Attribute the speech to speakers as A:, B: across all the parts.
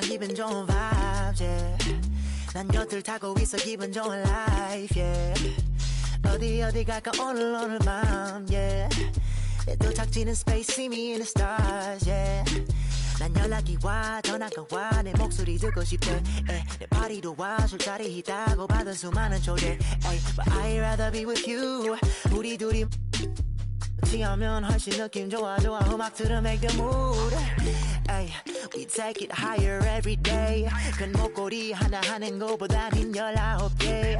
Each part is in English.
A: 기분 좋은 vibes, yeah. 난 곁을 타고 있어 기분 좋은 life, yeah. 어디 갈까 오늘 밤, yeah. 내 도착지는 space, see me in the stars, yeah. 난 연락이 와 전화가 와 내 목소리 듣고 싶대 내 파티도 와 술자리 있다고 받은 수많은 초대 But I'd rather be with you 우리 둘이 지하면 훨씬 느낌 좋아 음악 들어 make the mood ay, We take it higher every day 큰 목걸이 하나 하는 거보단 흰 19개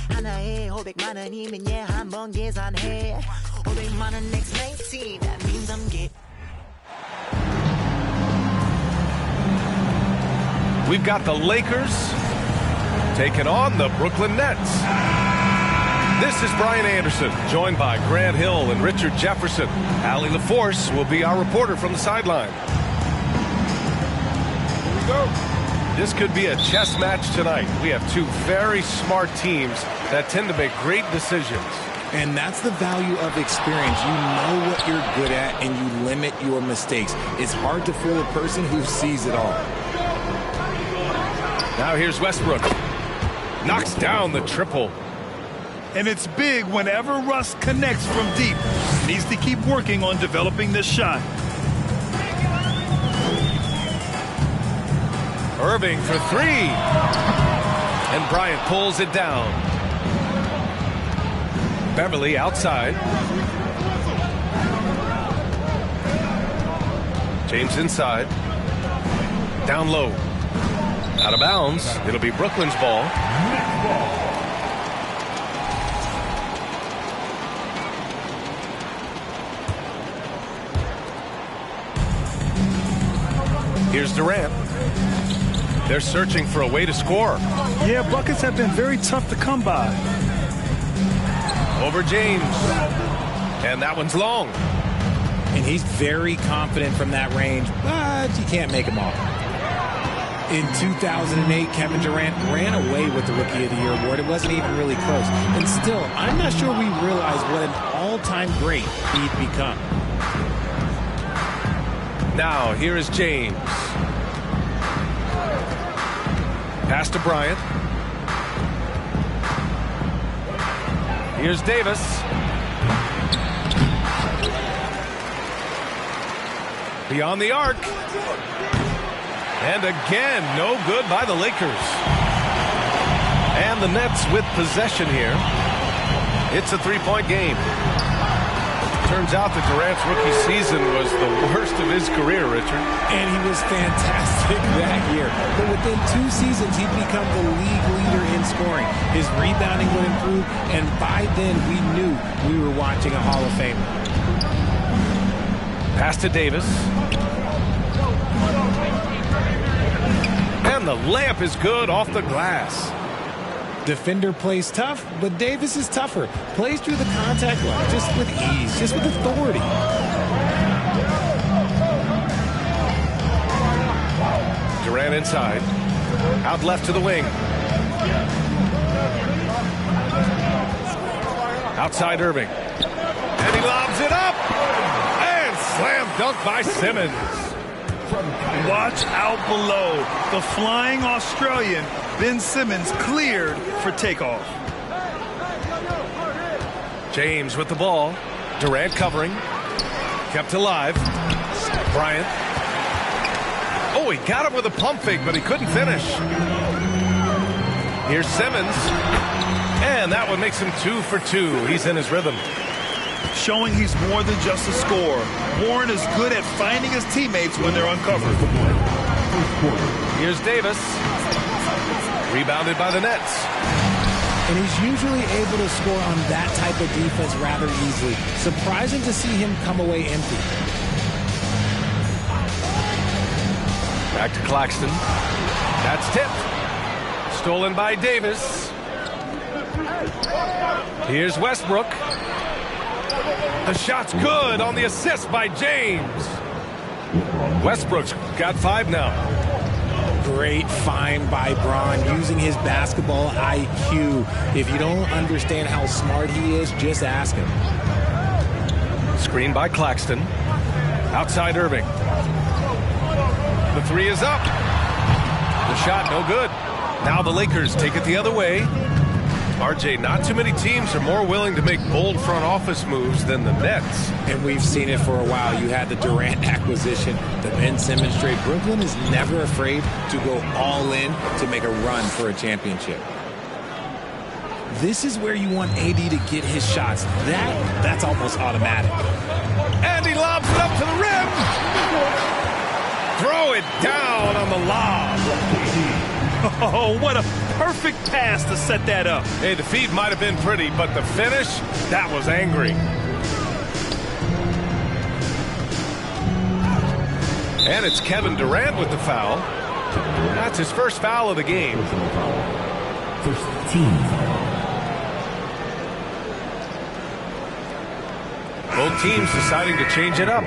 A: 하나에 500만 원이면 한번 계산해 500만 원 next 19 That means I'm getting
B: We've got the Lakers taking on the Brooklyn Nets. This is Brian Anderson, joined by Grant Hill and Richard Jefferson. Allie LaForce will be our reporter from the sideline. Here we go. This could be a chess match tonight. We have two very smart teams that tend to make great decisions.
C: And that's the value of experience. You know what you're good at, and you limit your mistakes. It's hard to fool a person who sees it all.
B: Now here's Westbrook. Knocks down the triple.
D: And it's big whenever Russ connects from deep. Needs to keep working on developing this shot.
B: Irving for three. And Bryant pulls it down. Beverly outside. James inside. Down low. Out of bounds. It'll be Brooklyn's ball. Here's Durant. They're searching for a way to score.
D: Yeah, buckets have been very tough to come by.
B: Over James. And that one's long.
C: And he's very confident from that range, but you can't make him off. In 2008, Kevin Durant ran away with the Rookie of the Year award. It wasn't even really close. And still, I'm not sure we realize what an all-time great he'd become.
B: Now, here is James. Pass to Bryant. Here's Davis. Beyond the arc. And again, no good by the Lakers. And the Nets with possession here. It's a three-point game. Turns out that Durant's rookie season was the worst of his career, Richard.
C: And he was fantastic that year. But within 2 seasons, he'd become the league leader in scoring. His rebounding would improve, and by then we knew we were watching a Hall of Famer.
B: Pass to Davis. And the layup is good off the glass.
C: Defender plays tough, but Davis is tougher. Plays through the contact line, just with ease, just with authority.
B: Durant inside. Out left to the wing. Outside Irving. And he lobs it up. And slam dunk by Simmons.
D: Watch out below. The flying Australian, Ben Simmons, cleared for takeoff.
B: James with the ball. Durant covering. Kept alive. Bryant. Oh, he got him with a pump fake, but he couldn't finish. Here's Simmons. And that one makes him 2 for 2. He's in his rhythm.
D: Showing he's more than just a scorer. Warren is good at finding his teammates when they're uncovered.
B: Here's Davis. Rebounded by the Nets.
C: And he's usually able to score on that type of defense rather easily. Surprising to see him come away empty.
B: Back to Claxton. That's tipped. Stolen by Davis. Here's Westbrook. The shot's good on the assist by James. Westbrook's got 5 now.
C: Great find by Braun, using his basketball IQ. If you don't understand how smart he is, just ask him.
B: Screen by Claxton. Outside Irving. The 3 is up. The shot, no good. Now the Lakers take it the other way. RJ, not too many teams are more willing to make bold front office moves than the Nets.
C: And we've seen it for a while. You had the Durant acquisition, the Ben Simmons trade. Brooklyn is never afraid to go all in to make a run for a championship. This is where you want AD to get his shots. That's almost automatic.
B: And he lobs it up to the rim. Throw it down on the lob.
D: Oh, what a perfect pass to set that up.
B: Hey, the feed might have been pretty, but the finish, that was angry. And it's Kevin Durant with the foul. That's his first foul of the game.
E: First team foul.
B: Both teams deciding to change it up.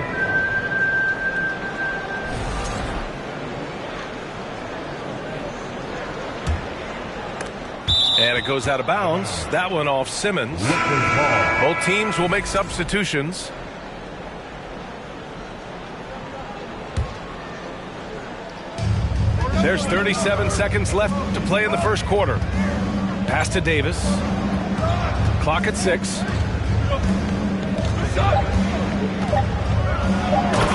B: And it goes out of bounds. That one off Simmons. Both teams will make substitutions. There's 37 seconds left to play in the first quarter. Pass to Davis. Clock at 6.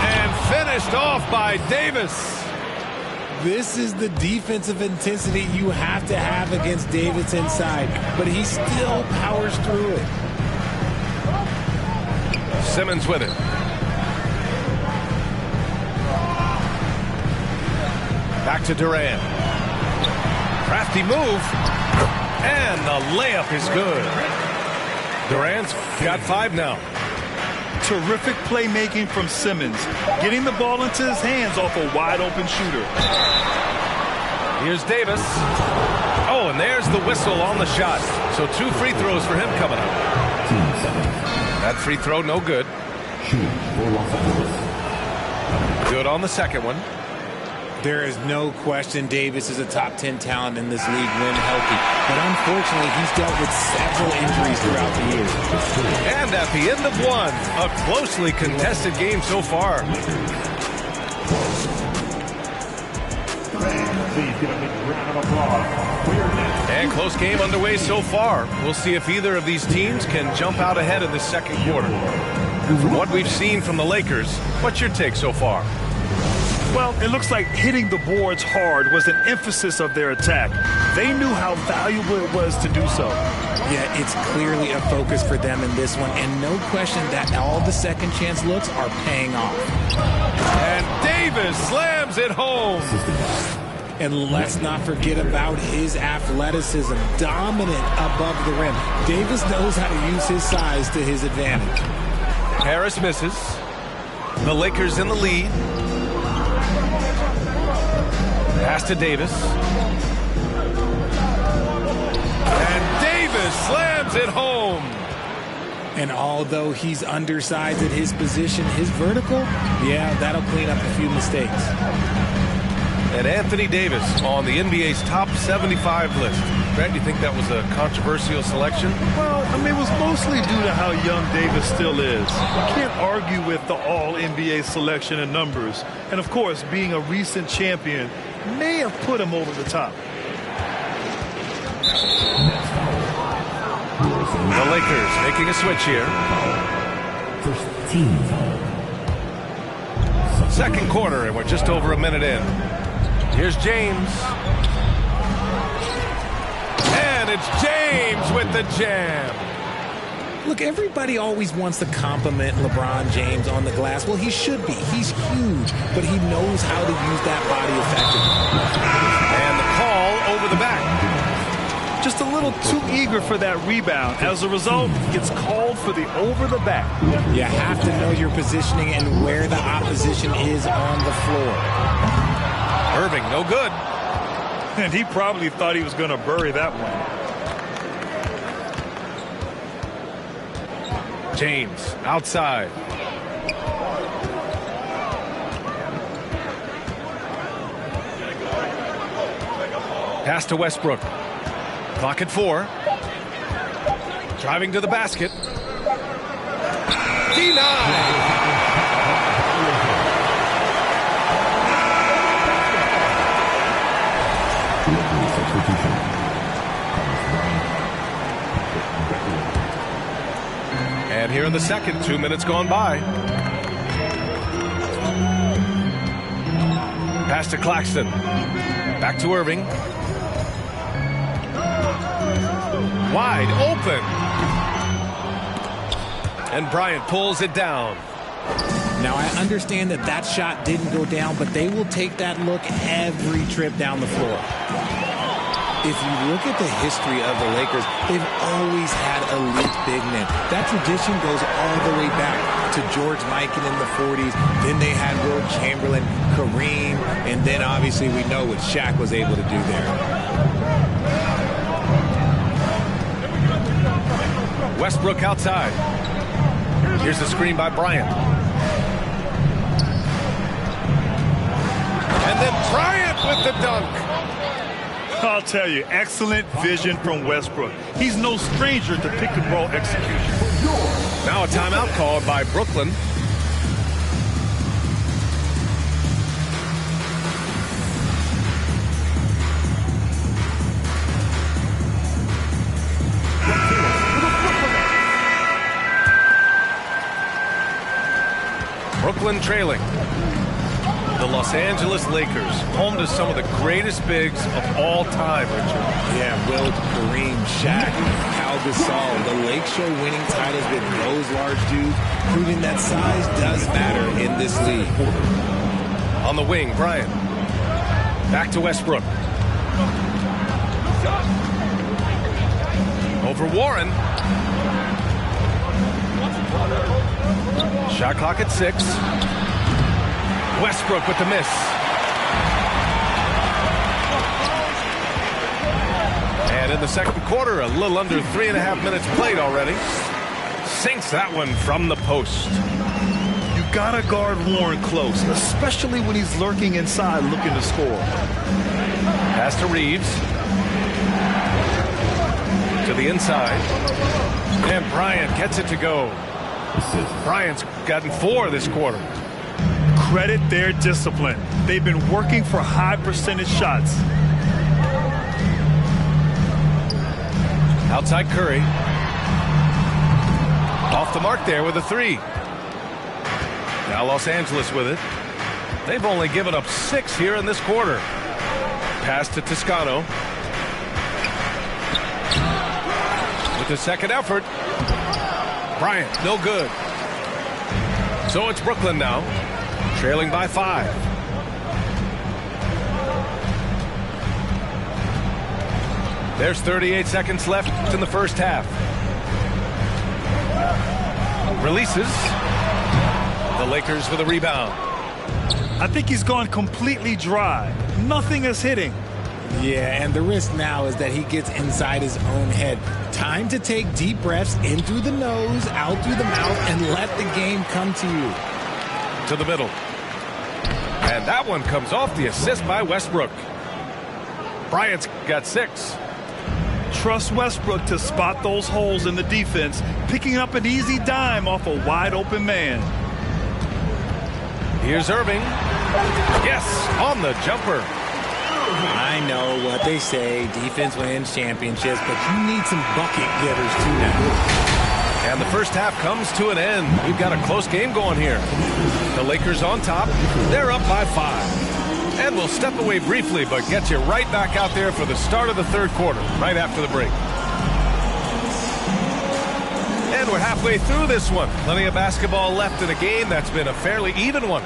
B: And finished off by Davis.
C: This is the defensive intensity you have to have against Davis inside, but he still powers through it.
B: Simmons with it. Back to Durant. Crafty move. And the layup is good. Durant's got 5 now.
D: Terrific playmaking from Simmons, getting the ball into his hands off a wide-open shooter.
B: Here's Davis. Oh, and there's the whistle on the shot. So 2 free throws for him coming up. That free throw, no good. Good on the second one.
C: There is no question Davis is a top 10 talent in this league when healthy. But unfortunately, he's dealt with several injuries throughout the year.
B: And at the end of one, a closely contested game so far. And close game underway so far. We'll see if either of these teams can jump out ahead in the second quarter. From what we've seen from the Lakers, what's your take so far?
D: Well, it looks like hitting the boards hard was an emphasis of their attack. They knew how valuable it was to do so.
C: Yeah, it's clearly a focus for them in this one, and no question that all the second chance looks are paying off.
B: And Davis slams it home.
C: And let's not forget about his athleticism, dominant above the rim. Davis knows how to use his size to his advantage.
B: Harris misses. The Lakers in the lead. Pass to Davis. And Davis slams it home.
C: And although he's undersized at his position, his vertical, yeah, that'll clean up a few mistakes.
B: And Anthony Davis on the NBA's top 75 list. Brad, do you think that was a controversial selection?
D: Well, I mean, it was mostly due to how young Davis still is. You can't argue with the all-NBA selection and numbers. And, of course, being a recent champion may have put him over the top.
B: The Lakers making a switch here.
E: First team foul.
B: Second quarter, and we're just over a minute in. Here's James. And it's James with the jam.
C: Look, everybody always wants to compliment LeBron James on the glass. Well, he should be. He's huge, but he knows how to use that body effectively.
B: And the call over the back.
D: Just a little too eager for that rebound. As a result, gets called for the over the back.
C: You have to know your positioning and where the opposition is on the floor.
B: Irving, no good.
D: And he probably thought he was going to bury that one.
B: James outside. Pass to Westbrook. Clock at 4. Driving to the basket. Denied. And here in the second, 2 minutes gone by. Pass to Claxton. Back to Irving. Wide open. And Bryant pulls it down.
C: Now, I understand that that shot didn't go down, but they will take that look every trip down the floor. If you look at the history of the Lakers, they've always had elite big men. That tradition goes all the way back to George Mikan in the 40s. Then they had Wilt Chamberlain, Kareem, and then obviously we know what Shaq was able to do there.
B: Westbrook outside. Here's the screen by Bryant. And then Bryant with the dunk.
D: I'll tell you, excellent vision from Westbrook. He's no stranger to pick-and-roll execution.
B: Now a timeout called by Brooklyn. Brooklyn trailing. The Los Angeles Lakers, home to some of the greatest bigs of all time, Richard.
C: Yeah, Wilt, Kareem, Shaq, Pau Gasol. The Lake Show winning titles with those large dudes, proving that size does matter in this league.
B: On the wing, Bryant. Back to Westbrook. Over Warren. Shot clock at 6. Westbrook with the miss. And in the second quarter, a little under 3.5 minutes played already. Sinks that one from the post.
D: You gotta guard Warren close, especially when he's lurking inside looking to score.
B: Pass to Reeves. To the inside. And Bryant gets it to go. Bryant's gotten 4 this quarter.
D: Credit their discipline. They've been working for high percentage shots.
B: Outside Curry. Off the mark there with a 3. Now Los Angeles with it. They've only given up 6 here in this quarter. Pass to Toscano. With the second effort. Bryant, no good. So it's Brooklyn now. Trailing by 5. There's 38 seconds left in the first half. Releases. The Lakers with a rebound.
D: I think he's gone completely dry. Nothing is hitting.
C: Yeah, and the risk now is that he gets inside his own head. Time to take deep breaths in through the nose, out through the mouth, and let the game come to you.
B: To the middle. And that one comes off the assist by Westbrook. Bryant's got 6.
D: Trust Westbrook to spot those holes in the defense, picking up an easy dime off a wide open man.
B: Here's Irving. Yes, on the jumper.
C: I know what they say, defense wins championships, but you need some bucket getters too now.
B: And the first half comes to an end. We've got a close game going here. The Lakers on top. They're up by 5. And we'll step away briefly, but get you right back out there for the start of the third quarter, right after the break. And we're halfway through this one. Plenty of basketball left in a game that's been a fairly even one.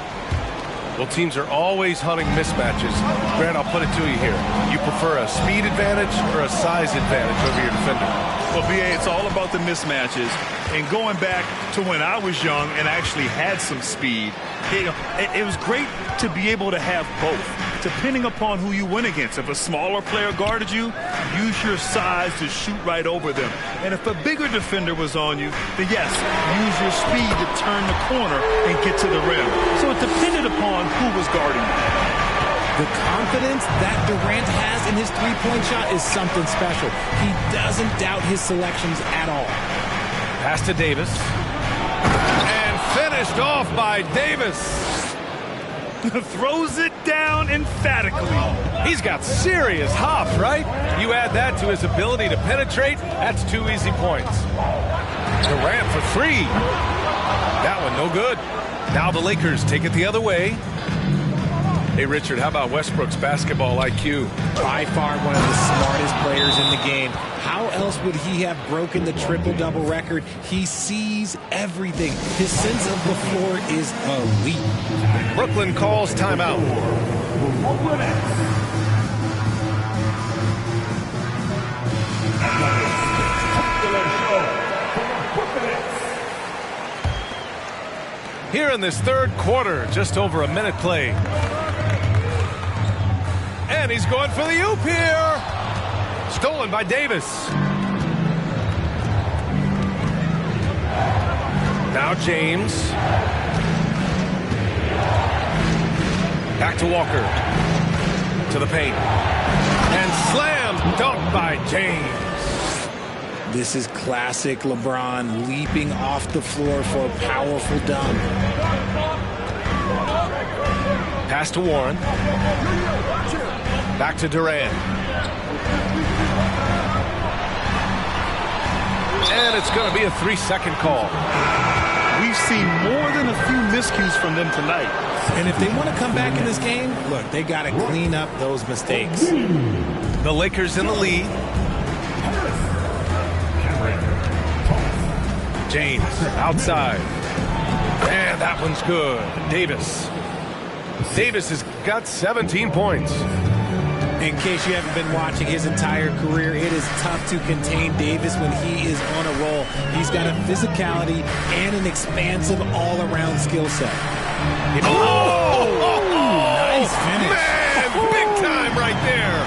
B: Well, teams are always hunting mismatches. Grant, I'll put it to you here. You prefer a speed advantage or a size advantage over your defender?
D: Well, B.A., it's all about the mismatches. And going back to when I was young and actually had some speed, it was great to be able to have both, depending upon who you went against. If a smaller player guarded you, use your size to shoot right over them. And if a bigger defender was on you, then yes, use your speed to turn the corner and get to the rim. So it depended upon who was guarding you.
C: The confidence that Durant has in his three-point shot is something special. He doesn't doubt his selections at all.
B: Pass to Davis. And finished off by Davis.
D: Throws it down emphatically.
B: He's got serious hops, right? You add that to his ability to penetrate, that's 2 easy points. Durant for three. That one no good. Now the Lakers take it the other way. Hey, Richard, how about Westbrook's basketball IQ?
C: By far one of the smartest players in the game. How else would he have broken the triple-double record? He sees everything. His sense of the floor is elite.
B: Brooklyn calls timeout. Here in this third quarter, just over a minute played. And he's going for the oop here. Stolen by Davis. Now James. Back to Walker. To the paint. And slam dunk by James.
C: This is classic LeBron leaping off the floor for a powerful dunk.
B: Pass to Warren. Back to Durant. And it's going to be a 3-second call.
D: We've seen more than a few miscues from them tonight.
C: And if they want to come back in this game, look, they got to clean up those mistakes.
B: The Lakers in the lead. James outside. And that one's good. Davis. Davis has got 17 points.
C: In case you haven't been watching his entire career, it is tough to contain Davis when he is on a roll. He's got a physicality and an expansive all-around skill set. Nice finish.
B: Man, big time right there.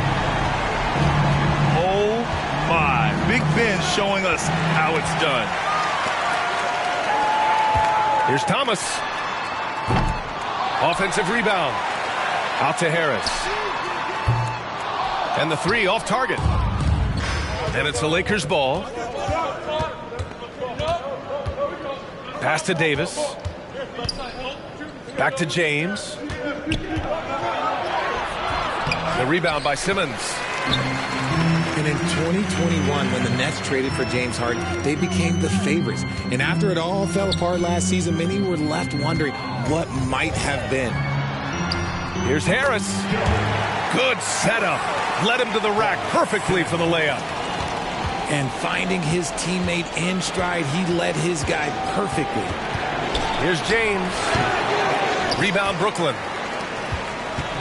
D: Oh, my. Big Ben showing us how it's done.
B: Here's Thomas. Offensive rebound. Out to Harris. And the three off target. And it's the Lakers' ball. Pass to Davis. Back to James. The rebound by Simmons.
C: And in 2021, when the Nets traded for James Harden, they became the favorites. And after it all fell apart last season, many were left wondering what might have been.
B: Here's Harris. Good setup. Led him to the rack perfectly for the layup.
C: And finding his teammate in stride, he led his guy perfectly.
B: Here's James. Rebound Brooklyn.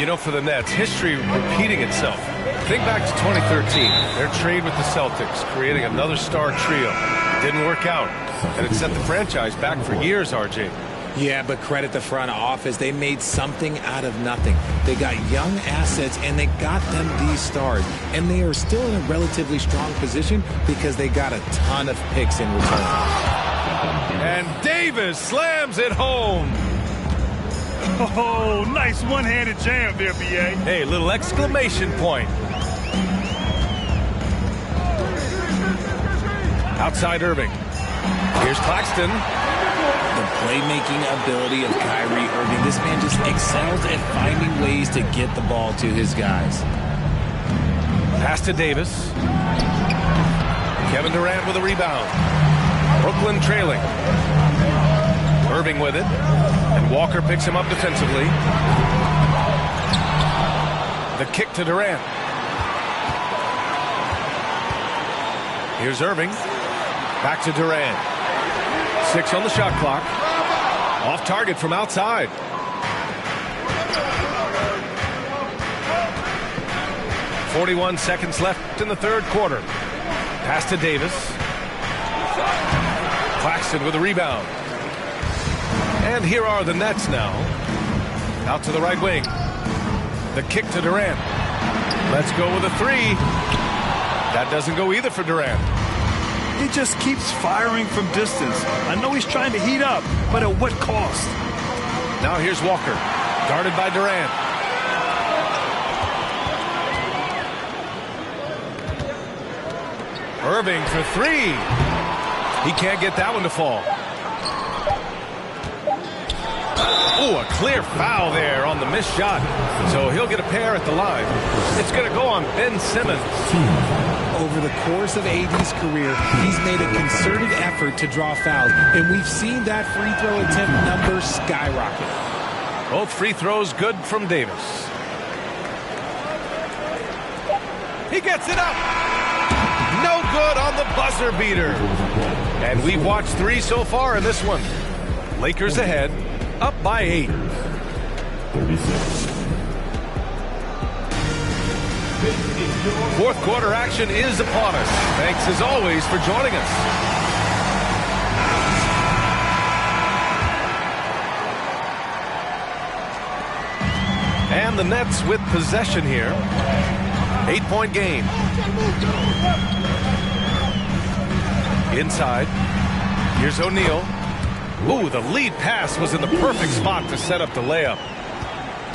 B: You know, for the Nets, history repeating itself. Think back to 2013, their trade with the Celtics, creating another star trio. It didn't work out, and it set the franchise back for years, RJ.
C: Yeah, but credit the front office. They made something out of nothing. They got young assets, and they got them these stars. And they are still in a relatively strong position because they got a ton of picks in return.
B: And Davis slams it home.
D: Oh, nice one-handed jam there, B.A.
B: Hey, little exclamation point. Outside Irving. Here's Claxton.
C: The playmaking ability of Kyrie Irving. This man just excels at finding ways to get the ball to his guys.
B: Pass to Davis. Kevin Durant with a rebound. Brooklyn trailing. Irving with it. And Walker picks him up defensively. The kick to Durant. Here's Irving. Back to Durant. 6 on the shot clock. Off target from outside. .41 seconds left in the third quarter. Pass to Davis. Claxton with a rebound. And here are the Nets now. Out to the right wing. The kick to Durant. Let's go with a three. That doesn't go either for Durant.
D: He just keeps firing from distance. I know he's trying to heat up, but at what cost?
B: Now here's Walker. Guarded by Durant. Irving for three. He can't get that one to fall. Oh, a clear foul there on the missed shot. So he'll get a pair at the line. It's going to go on Ben Simmons.
C: Over the course of AD's career, he's made a concerted effort to draw fouls, and we've seen that free throw attempt number skyrocket.
B: Both free throws good from Davis. He gets it up. No good on the buzzer beater. And we've watched 3 so far in this one. Lakers ahead, up by 8.
E: 36.
B: Fourth quarter action is upon us. Thanks as always for joining us. And the Nets with possession here. 8-point game. Inside. Here's O'Neal. Ooh, the lead pass was in the perfect spot to set up the layup.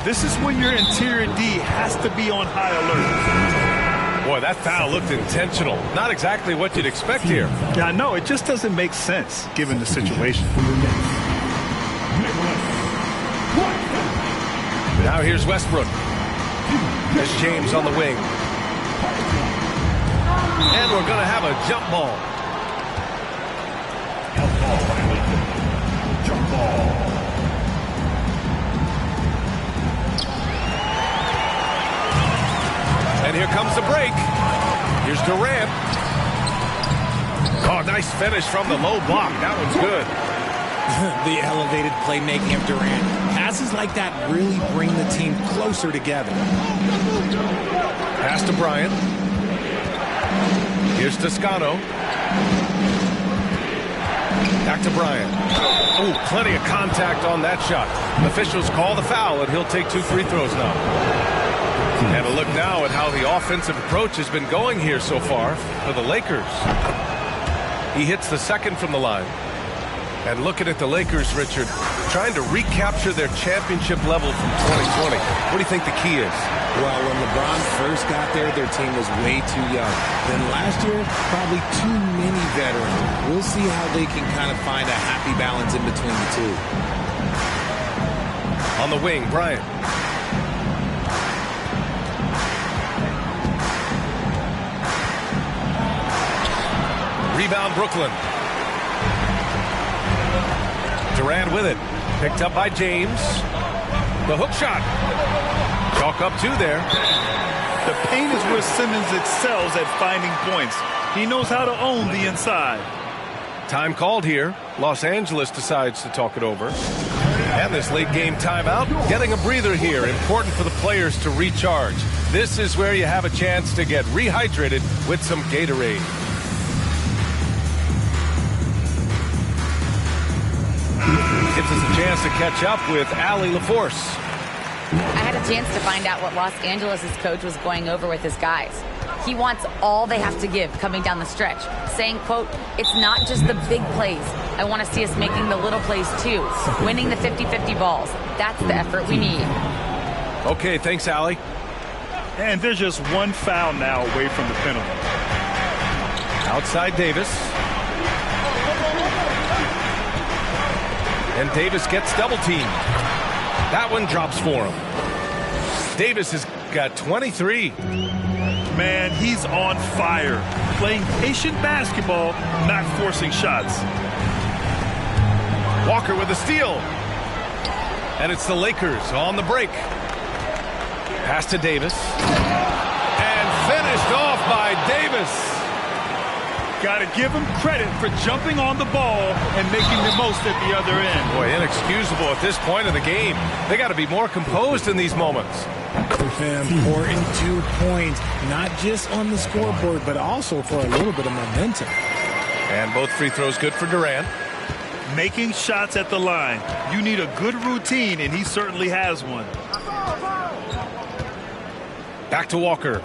D: This is when your interior D has to be on high alert.
B: Boy, that foul looked intentional. Not exactly what you'd expect here.
D: Yeah, I know. It just doesn't make sense given the situation.
B: Now here's Westbrook. There's James on the wing. And we're going to have a jump ball.
E: Jump ball.
B: And here comes the break. Here's Durant. Oh, nice finish from the low block. That one's good.
C: The elevated playmaking of Durant. Passes like that really bring the team closer together.
B: Pass to Bryant. Here's Toscano. Back to Bryant. Oh, plenty of contact on that shot. Officials call the foul, and he'll take 2 free throws now. And a look now at how the offensive approach has been going here so far for the Lakers. He hits the second from the line. And looking at the Lakers, Richard, trying to recapture their championship level from 2020. What do you think the key is?
C: Well, when LeBron first got there, their team was way too young. Then last year, probably too many veterans. We'll see how they can kind of find a happy balance in between the two.
B: On the wing, Bryant. Rebound, Brooklyn. Durant with it. Picked up by James. The hook shot. Chalk up 2 there.
D: The paint is where Simmons excels at finding points. He knows how to own the inside.
B: Time called here. Los Angeles decides to talk it over. And this late game timeout, getting a breather here. Important for the players to recharge. This is where you have a chance to get rehydrated with some Gatorade. Gives us a chance to catch up with Allie LaForce.
F: I had a chance to find out what Los Angeles' coach was going over with his guys. He wants all they have to give coming down the stretch, saying, quote, "It's not just the big plays. I want to see us making the little plays too, winning the 50-50 balls. That's the effort we need."
B: Okay, thanks, Allie.
D: And there's just 1 foul now away from the penalty.
B: Outside Davis. And Davis gets double teamed. That one drops for him. Davis has got 23.
D: Man, he's on fire. Playing patient basketball, not forcing shots.
B: Walker with a steal. And it's the Lakers on the break. Pass to Davis. And finished off by Davis.
D: Got to give him credit for jumping on the ball and making the most at the other end.
B: Boy, inexcusable at this point of the game. They got to be more composed in these moments.
C: Important 2 points, not just on the scoreboard, but also for a little bit of momentum.
B: And both free throws good for Durant.
D: Making shots at the line. You need a good routine, and he certainly has one.
B: Back to Walker.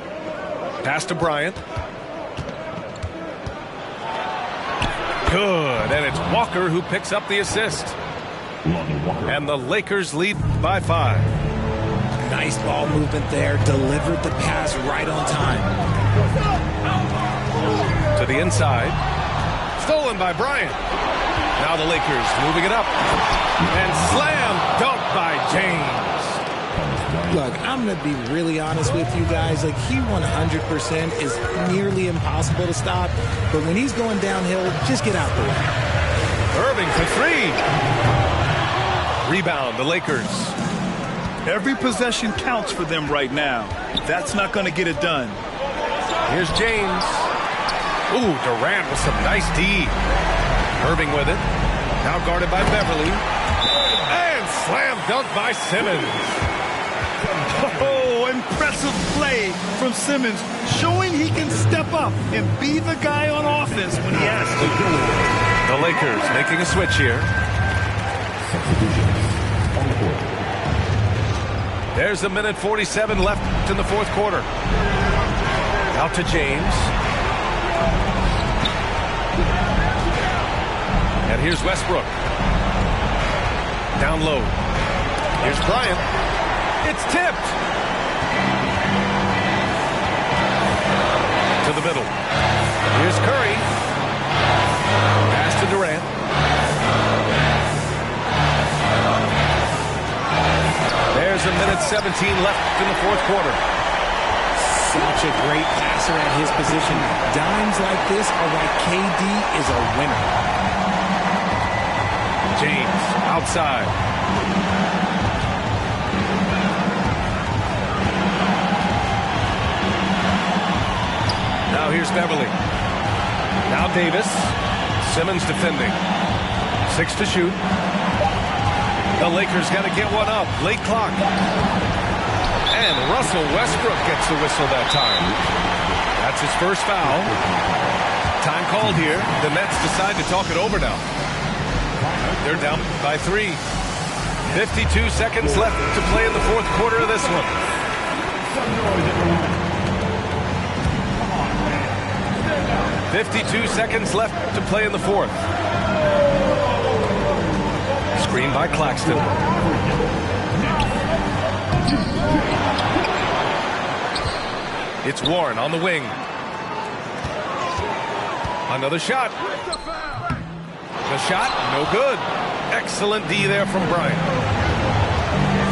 B: Pass to Bryant. Good, and it's Walker who picks up the assist. And the Lakers lead by 5.
C: Nice ball movement there. Delivered the pass right on time.
B: To the inside. Stolen by Bryant. Now the Lakers moving it up. And slam dunk by James.
C: Look, I'm going to be really honest with you guys. Like, he 100% is nearly impossible to stop. But when he's going downhill, just get out the way.
B: Irving for three. Rebound, the Lakers.
D: Every possession counts for them right now. That's not going to get it done.
B: Here's James. Ooh, Durant with some nice D. Irving with it. Now guarded by Beverly. And slam dunk by Simmons.
D: Oh, impressive play from Simmons, showing he can step up and be the guy on offense when he has to.
B: The Lakers making a switch here. There's a minute 47 left in the fourth quarter. Out to James. And here's Westbrook. Down low. Here's Bryant. It's tipped. To the middle. Here's Curry. Pass to Durant. There's a minute 17 left in the fourth quarter.
C: Such a great passer at his position. Dimes like this are why KD is a winner.
B: James outside. Now here's Beverly. Now Davis. Simmons defending. 6 to shoot. The Lakers got to get one up. Late clock. And Russell Westbrook gets the whistle that time. That's his first foul. Time called here. The Nets decide to talk it over now. They're down by 3. 52 seconds left to play in the fourth quarter of this one. .52 seconds left to play in the fourth. Screen by Claxton. It's Warren on the wing. Another shot. The shot, no good. Excellent D there from Bryant.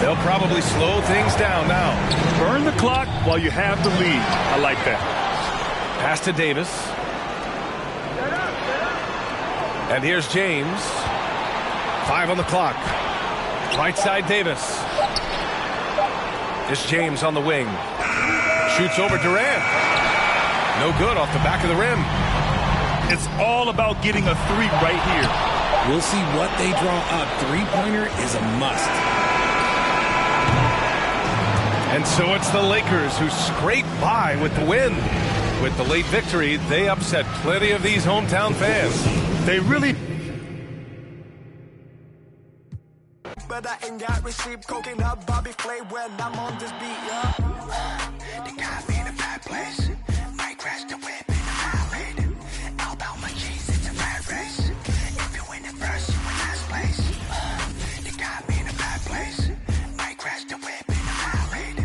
B: They'll probably slow things down now.
D: Burn the clock while you have the lead. I like that.
B: Pass to Davis. And here's James. 5 on the clock. Right side Davis. It's James on the wing. Shoots over Durant. No good off the back of the rim.
D: It's all about getting a 3 right here.
C: We'll see what they draw up. Three-pointer is a must.
B: And so it's the Lakers who scrape by with the win. With the late victory, they upset plenty of these hometown fans.
D: They really...
G: But I ain't got receipt, coking up Bobby Flay when I'm on this beat, yeah. They got me in a bad place. Might crash the whip in a ride. All about my cheese, it's a rat race. If you win it first, you win last place. They got me in a bad place. Might crash the whip in a ride.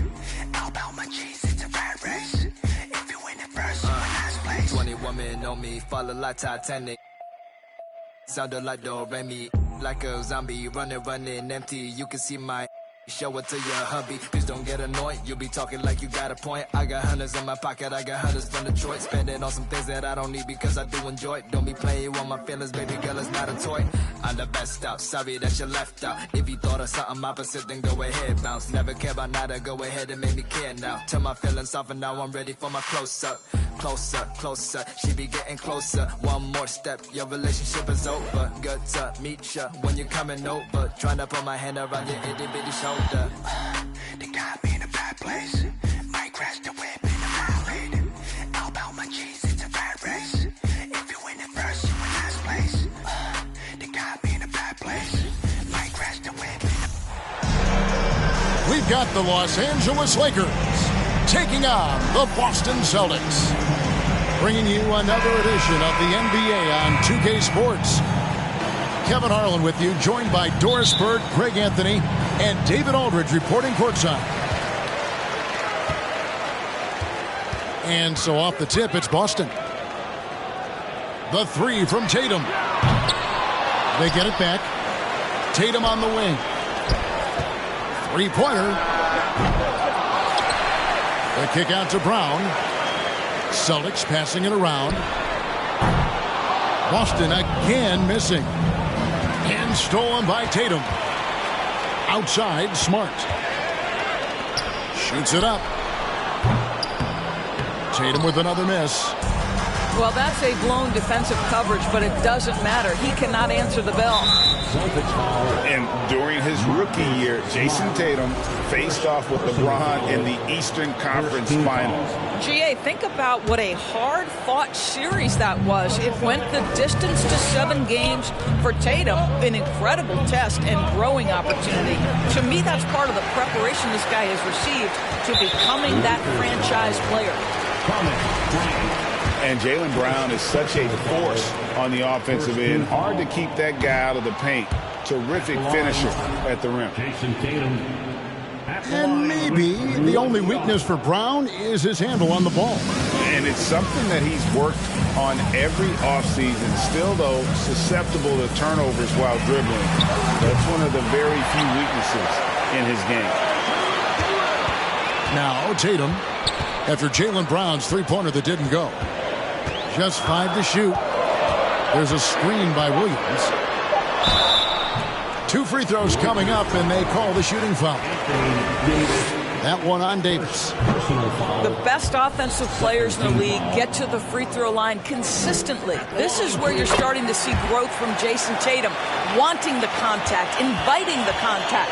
G: All about my cheese, it's a rat race. If you win it first, you win last place. 20 women on me, follow like Titanic. Sounded like Do-Re-Mi. Like a zombie, running empty. You can see my show it to your hubby. Please don't get annoyed. You be talking like you got a point. I got hundreds in my pocket. I got hundreds from Detroit. Spending on some things that I don't need because I do enjoy it. Don't be playing with my feelings, baby girl. It's not a toy. I'm the best out. Sorry that you left out. If you thought of something opposite, then go ahead, bounce. Never care about nada. Go ahead and make me care now. Turn my feelings off and now I'm ready for my close-up. Closer, closer. She be getting closer. One more step. Your relationship is over. Good to meet ya when you're coming over. Trying to put my hand around your itty bitty shoulder. They got me in a bad place. Might crash the whip in a ride. All about my cheese, it's a rat race. If you win it first, you win last place. They got me in a bad place. Might crash the whip in a...
H: We've got the Los Angeles Lakers taking on the Boston Celtics. Bringing you another edition of the NBA on 2K Sports. Kevin Harlan with you, joined by Doris Bird, Greg Anthony, and David Aldridge reporting courtside. And so off the tip, it's Boston. The 3 from Tatum. They get it back. Tatum on the wing. Three-pointer. The kick out to Brown. Celtics passing it around. Boston again missing. And stolen by Tatum. Outside, Smart. Shoots it up. Tatum with another miss.
I: Well, that's a blown defensive coverage, but it doesn't matter. He cannot answer the bell.
J: And during his rookie year, Jason Tatum faced off with LeBron in the Eastern Conference Finals.
I: GA, think about what a hard-fought series that was. It went the distance to 7 games for Tatum, an incredible test and growing opportunity. To me, that's part of the preparation this guy has received to becoming that franchise player.
J: And Jaylen Brown is such a force on the offensive end. Hard to keep that guy out of the paint. Terrific finisher at the rim.
H: And maybe the only weakness for Brown is his handle on the ball.
J: And it's something that he's worked on every offseason. Still, though, susceptible to turnovers while dribbling. That's one of the very few weaknesses in his game.
H: Now Tatum, after Jaylen Brown's three-pointer that didn't go. Just 5 to shoot. There's a screen by Williams. 2 free throws coming up, and they call the shooting foul. That one on Davis.
I: The best offensive players in the league get to the free throw line consistently. This is where you're starting to see growth from Jason Tatum, wanting the contact, inviting the contact.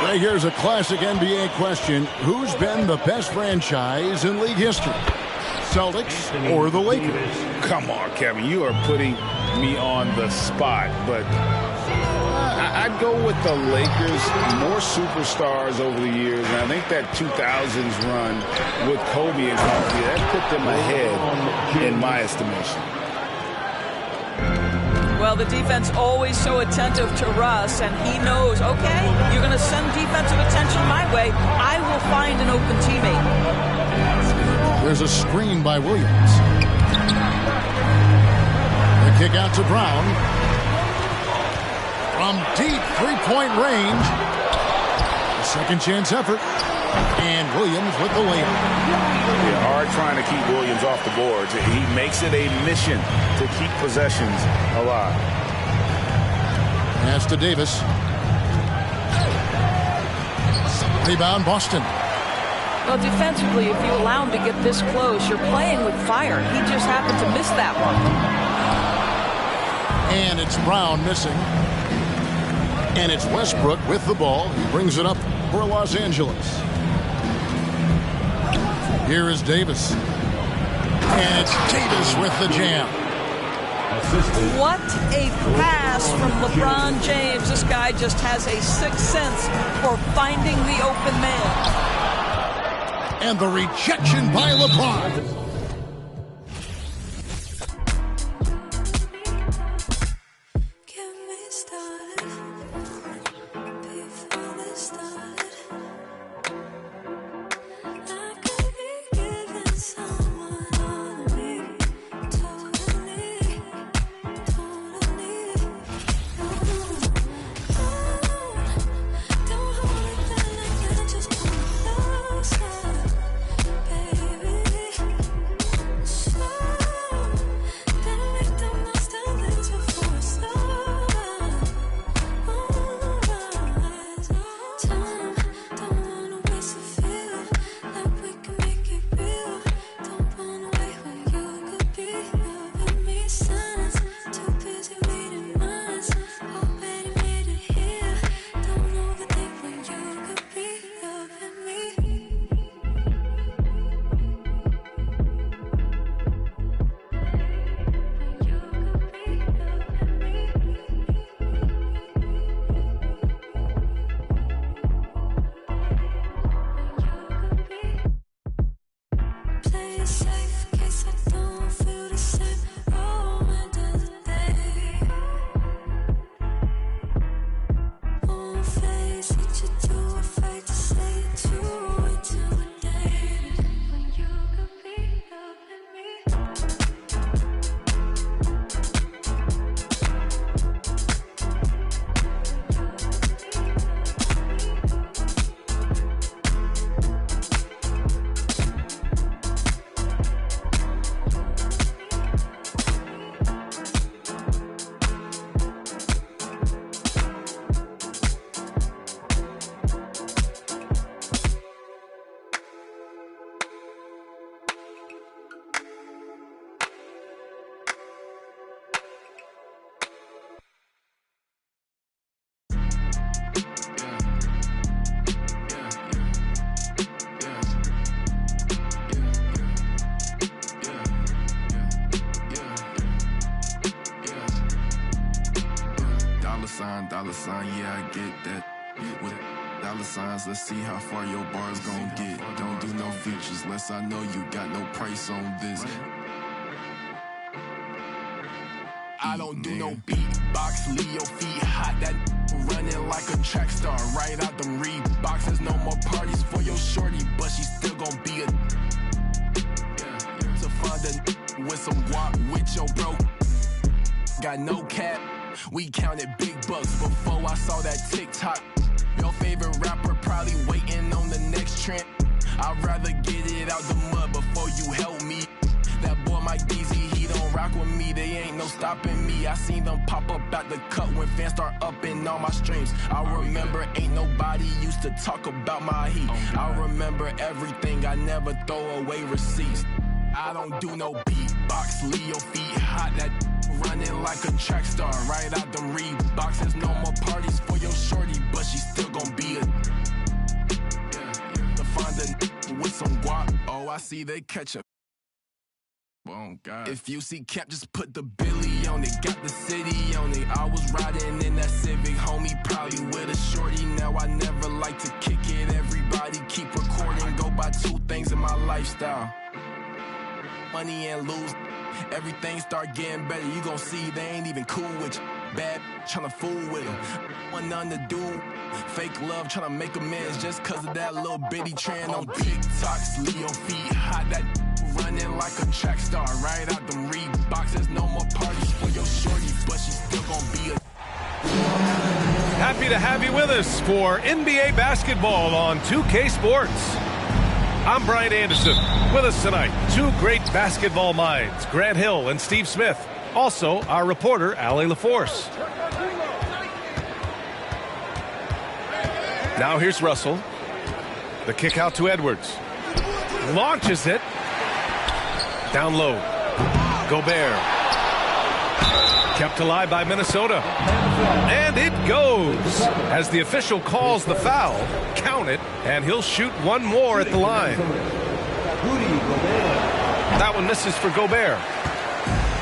H: Right, here's a classic NBA question. Who's been the best franchise in league history? Celtics or the Lakers?
J: Come on, Kevin. You are putting me on the spot, but I'd go with the Lakers. More superstars over the years, and I think that 2000s run with Kobe and company, that put them ahead in my estimation.
I: Well, the defense always so attentive to Russ, and he knows, okay, you're going to send defensive attention my way. I will find an open teammate.
H: There's a screen by Williams. The kick out to Brown. From deep three-point range. Second chance effort. And Williams with the layup.
J: Yeah, hard trying to keep Williams off the boards. He makes it a mission to keep possessions alive.
H: Pass to Davis. Rebound Boston.
I: Well, defensively, if you allow him to get this close, you're playing with fire. He just happened to miss that one.
H: And it's Brown missing. And it's Westbrook with the ball. He brings it up for Los Angeles. Here is Davis. And it's Davis with the jam.
I: What a pass from LeBron James. This guy just has a sixth sense for finding the open man.
H: And the rejection by LeBron.
K: sign, yeah, I get that. With dollar signs, let's see how far your bars gon' get. Don't do no features, unless I know you got no price on this.
G: I don't do no beatbox, leave your feet hot. That running like a track star, right out them Reeboks. There's no more parties for your shorty, but she still gon' be a. To find a with some guap with your bro. Got no cap, we counted big bucks before I saw that TikTok. Your favorite rapper probably waiting on the next trend. I'd rather get it out the mud before you help me. That boy Mike Deezy, he don't rock with me. They ain't no stopping me. I seen them pop up out the cut when fans start upping all my streams. I remember ain't nobody used to talk about my heat. I remember everything, I never throw away receipts. I don't do no beatbox, leave your feet hot. That running like a track star, right out them Reeboks. There's no more parties for your shorty, but she still gon' be a. To find a with some guap, oh I see they catch a. Oh God. If you see Cap, just put the Billy on it. Got the city on it. I was riding in that Civic, homie, probably with a shorty. Now I never like to kick it. Everybody keep recording. Go buy two things in my lifestyle. Money and lose. Everything start getting better. You gon' see they ain't even cool with you. Bad tryna fool with them. Want nothing to do. Fake love tryna make amends just cause of that little bitty trend on TikToks. Leave your feet hot. That running like a track star, right out them Reeboks. There's no more parties for your shorty, but she still gon' be a.
B: Happy to have you with us for NBA basketball on 2K Sports. I'm Brian Anderson. With us tonight, two great basketball minds, Grant Hill and Steve Smith. Also, our reporter, Allie LaForce. Now here's Russell. The kick out to Edwards. Launches it. Down low. Gobert. Kept alive by Minnesota. And it goes. As the official calls the foul, count it, and he'll shoot one more at the line. That one misses for Gobert.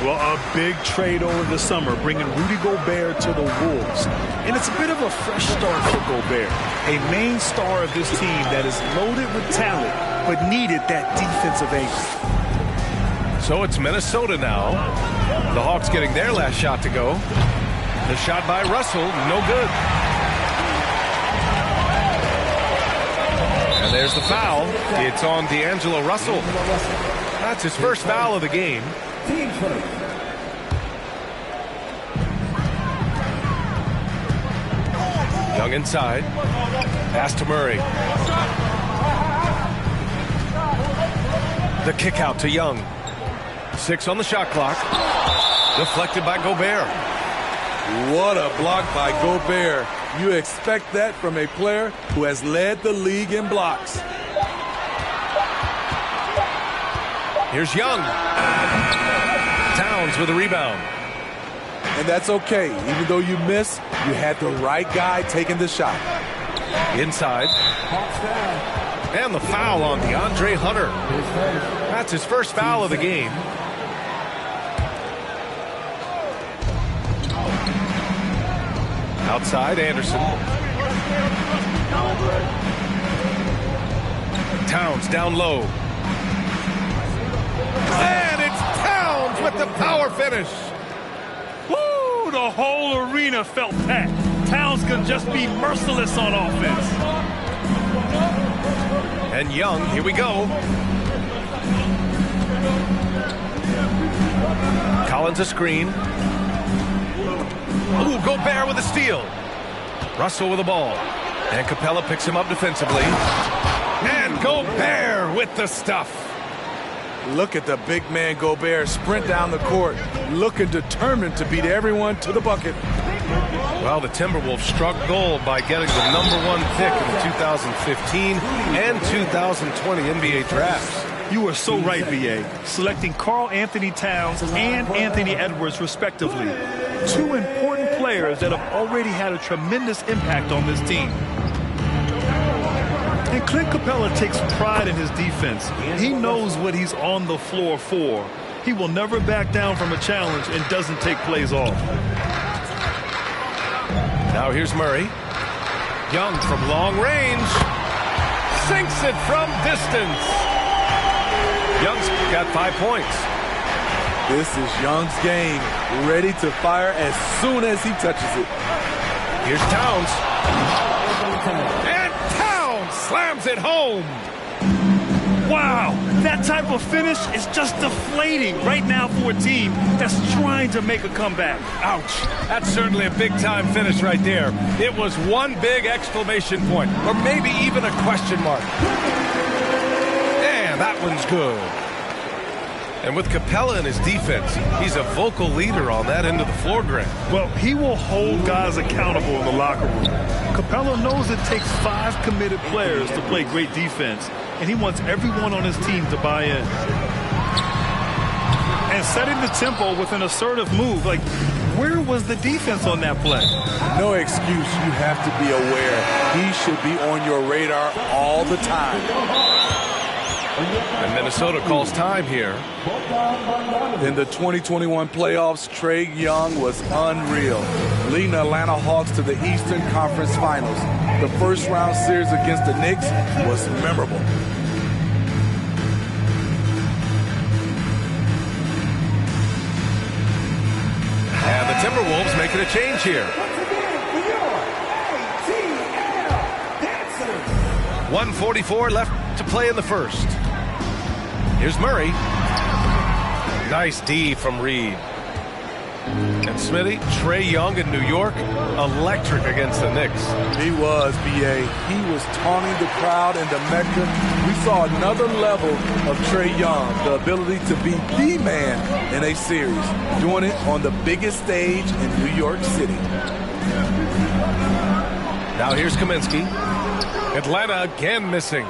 D: Well, a big trade over the summer, bringing Rudy Gobert to the Wolves. And it's a bit of a fresh start for Gobert, a main star of this team that is loaded with talent, but needed that defensive anchor.
B: So it's Minnesota now. The Hawks getting their last shot to go. The shot by Russell, no good. And there's the foul. It's on D'Angelo Russell. That's his first foul of the game. Young inside. Pass to Murray. The kick out to Young. 6 on the shot clock. Deflected by Gobert.
L: What a block by Gobert. You expect that from a player who has led the league in blocks.
B: Here's Young. Towns with a rebound.
L: And that's okay. Even though you miss, you had the right guy taking the shot.
B: Inside. And the foul on DeAndre Hunter. That's his first foul of the game. Outside, Anderson. Towns down low. And it's Towns with the power finish.
D: Woo! The whole arena felt packed. Towns can just be merciless on offense.
B: And Young, here we go. Collins a screen. Ooh, Gobert with a steal. Russell with the ball. And Capella picks him up defensively. And Gobert with the stuff.
L: Look at the big man Gobert sprint down the court, looking determined to beat everyone to the bucket.
B: Well, the Timberwolves struck gold by getting the #1 pick in the 2015 and 2020 NBA drafts.
D: You are so right, B.A. Selecting Karl Anthony Towns and Anthony Edwards, respectively. Two important players that have already had a tremendous impact on this team. And Clint Capella takes pride in his defense. He knows what he's on the floor for. He will never back down from a challenge and doesn't take plays off.
B: Now here's Murray. Young from long range. Sinks it from distance. Young's got 5 points.
L: This is Young's game. Ready to fire as soon as he touches it.
B: Here's Towns. And Towns slams it home.
D: Wow, that type of finish is just deflating right now for a team that's trying to make a comeback.
B: Ouch. That's certainly a big-time finish right there. It was one big exclamation point, or maybe even a question mark. And that one's good. And with Capella in his defense, he's a vocal leader on that end of the floor, Grant.
D: Well, he will hold guys accountable in the locker room. Capella knows it takes 5 committed players to play great defense, and he wants everyone on his team to buy in. And setting the tempo with an assertive move, like, where was the defense on that play?
L: No excuse. You have to be aware. He should be on your radar all the time.
B: And Minnesota calls time here.
L: In the 2021 playoffs, Trae Young was unreal, leading the Atlanta Hawks to the Eastern Conference Finals. The first round series against the Knicks was memorable.
B: And the Timberwolves making a change here. 1:44 left to play in the first. Here's Murray. Nice D from Reed. And Smitty, Trae Young in New York, electric against the Knicks.
L: He was, B.A. He was taunting the crowd in the Mecca. We saw another level of Trae Young, the ability to be the man in a series, doing it on the biggest stage in New York City.
B: Now here's Kaminsky. Atlanta again missing.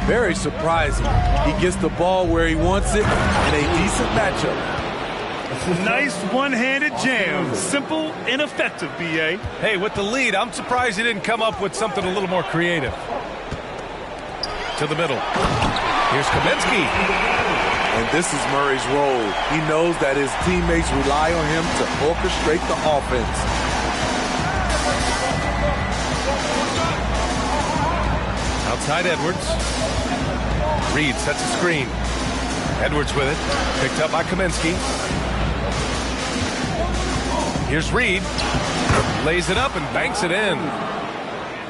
L: Very surprising. He gets the ball where he wants it in a decent matchup.
D: Nice one-handed jam. Simple and effective, B.A.
B: Hey, with the lead, I'm surprised he didn't come up with something a little more creative. To the middle. Here's Kaminsky.
L: And this is Murray's role. He knows that his teammates rely on him to orchestrate the offense.
B: Outside Edwards. Reed sets a screen. Edwards with it. Picked up by Kaminsky. Here's Reed. Lays it up and banks it in.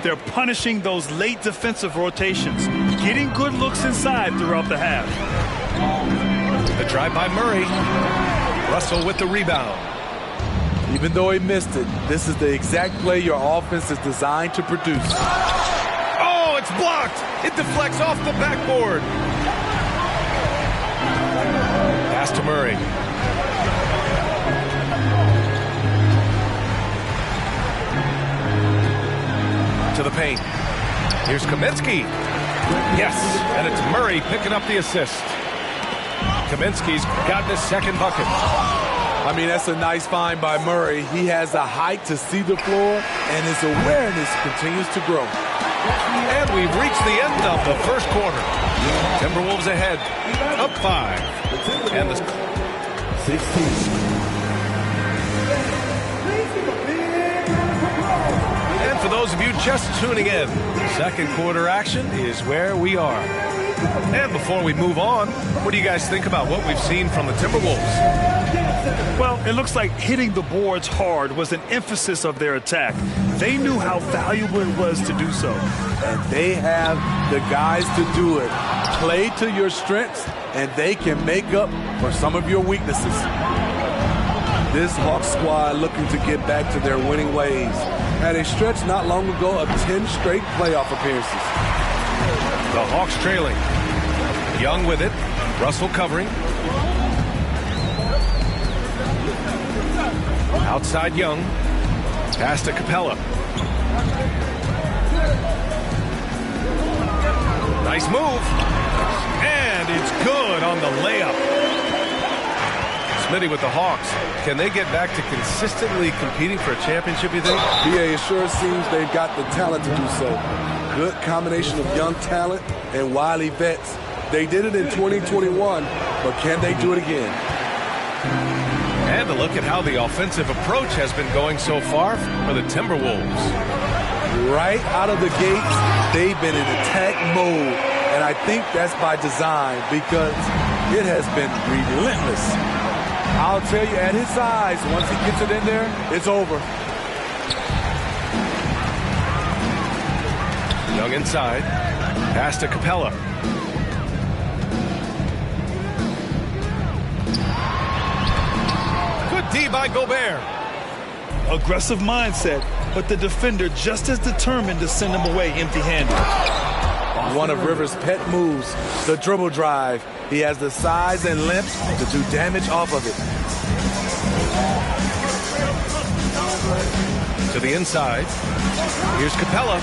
D: They're punishing those late defensive rotations, getting good looks inside throughout the half.
B: The drive by Murray. Russell with the rebound.
L: Even though he missed it, this is the exact play your offense is designed to produce.
B: Oh, it's blocked. It deflects off the backboard. Pass to Murray. To the paint. Here's Kaminsky. Yes, and it's Murray picking up the assist. Kaminsky's gotten his second bucket.
L: I mean, that's a nice find by Murray. He has the height to see the floor, and his awareness continues to grow.
B: And we've reached the end of the first quarter. Timberwolves ahead, up 5. And the
E: 16.
B: And for those of you just tuning in, second quarter action is where we are. And before we move on, what do you guys think about what we've seen from the Timberwolves?
D: Well, it looks like hitting the boards hard was an emphasis of their attack. They knew how valuable it was to do so.
L: And they have the guys to do it. Play to your strengths, and they can make up for some of your weaknesses. This Hawks squad looking to get back to their winning ways. Had a stretch not long ago of 10 straight playoff appearances.
B: The Hawks trailing. Young with it. Russell covering. Outside Young. Pass to Capella. Nice move. And it's good on the layup. Smitty with the Hawks. Can they get back to consistently competing for a championship, you think?
L: Yeah, it sure seems they've got the talent to do so. Good combination of young talent and wily vets. They did it in 2021, but can they do it again?
B: And a look at how the offensive approach has been going so far for the Timberwolves.
L: Right out of the gates, they've been in attack mode. And I think that's by design because it has been relentless. I'll tell you, at his size, once he gets it in there, it's over.
B: Young inside. Pass to Capella. Good D by Gobert.
D: Aggressive mindset, but the defender just as determined to send him away empty-handed.
L: One of Rivers' pet moves, the dribble drive. He has the size and length to do damage off of it.
B: To the inside. Here's Capella.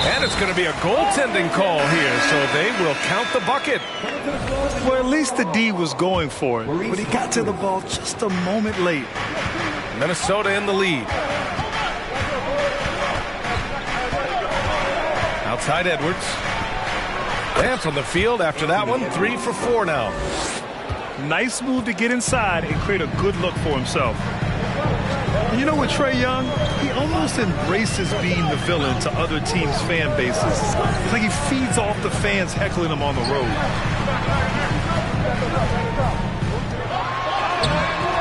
B: And it's going to be a goaltending call here, so they will count the bucket.
D: Well, at least the D was going for it, but he got to the ball just a moment late.
B: Minnesota in the lead. Outside Edwards. Dance on the field after that one. 3 for 4 now.
D: Nice move to get inside and create a good look for himself. And you know what, Trae Young? He almost embraces being the villain to other teams' fan bases. It's like he feeds off the fans heckling him on the road.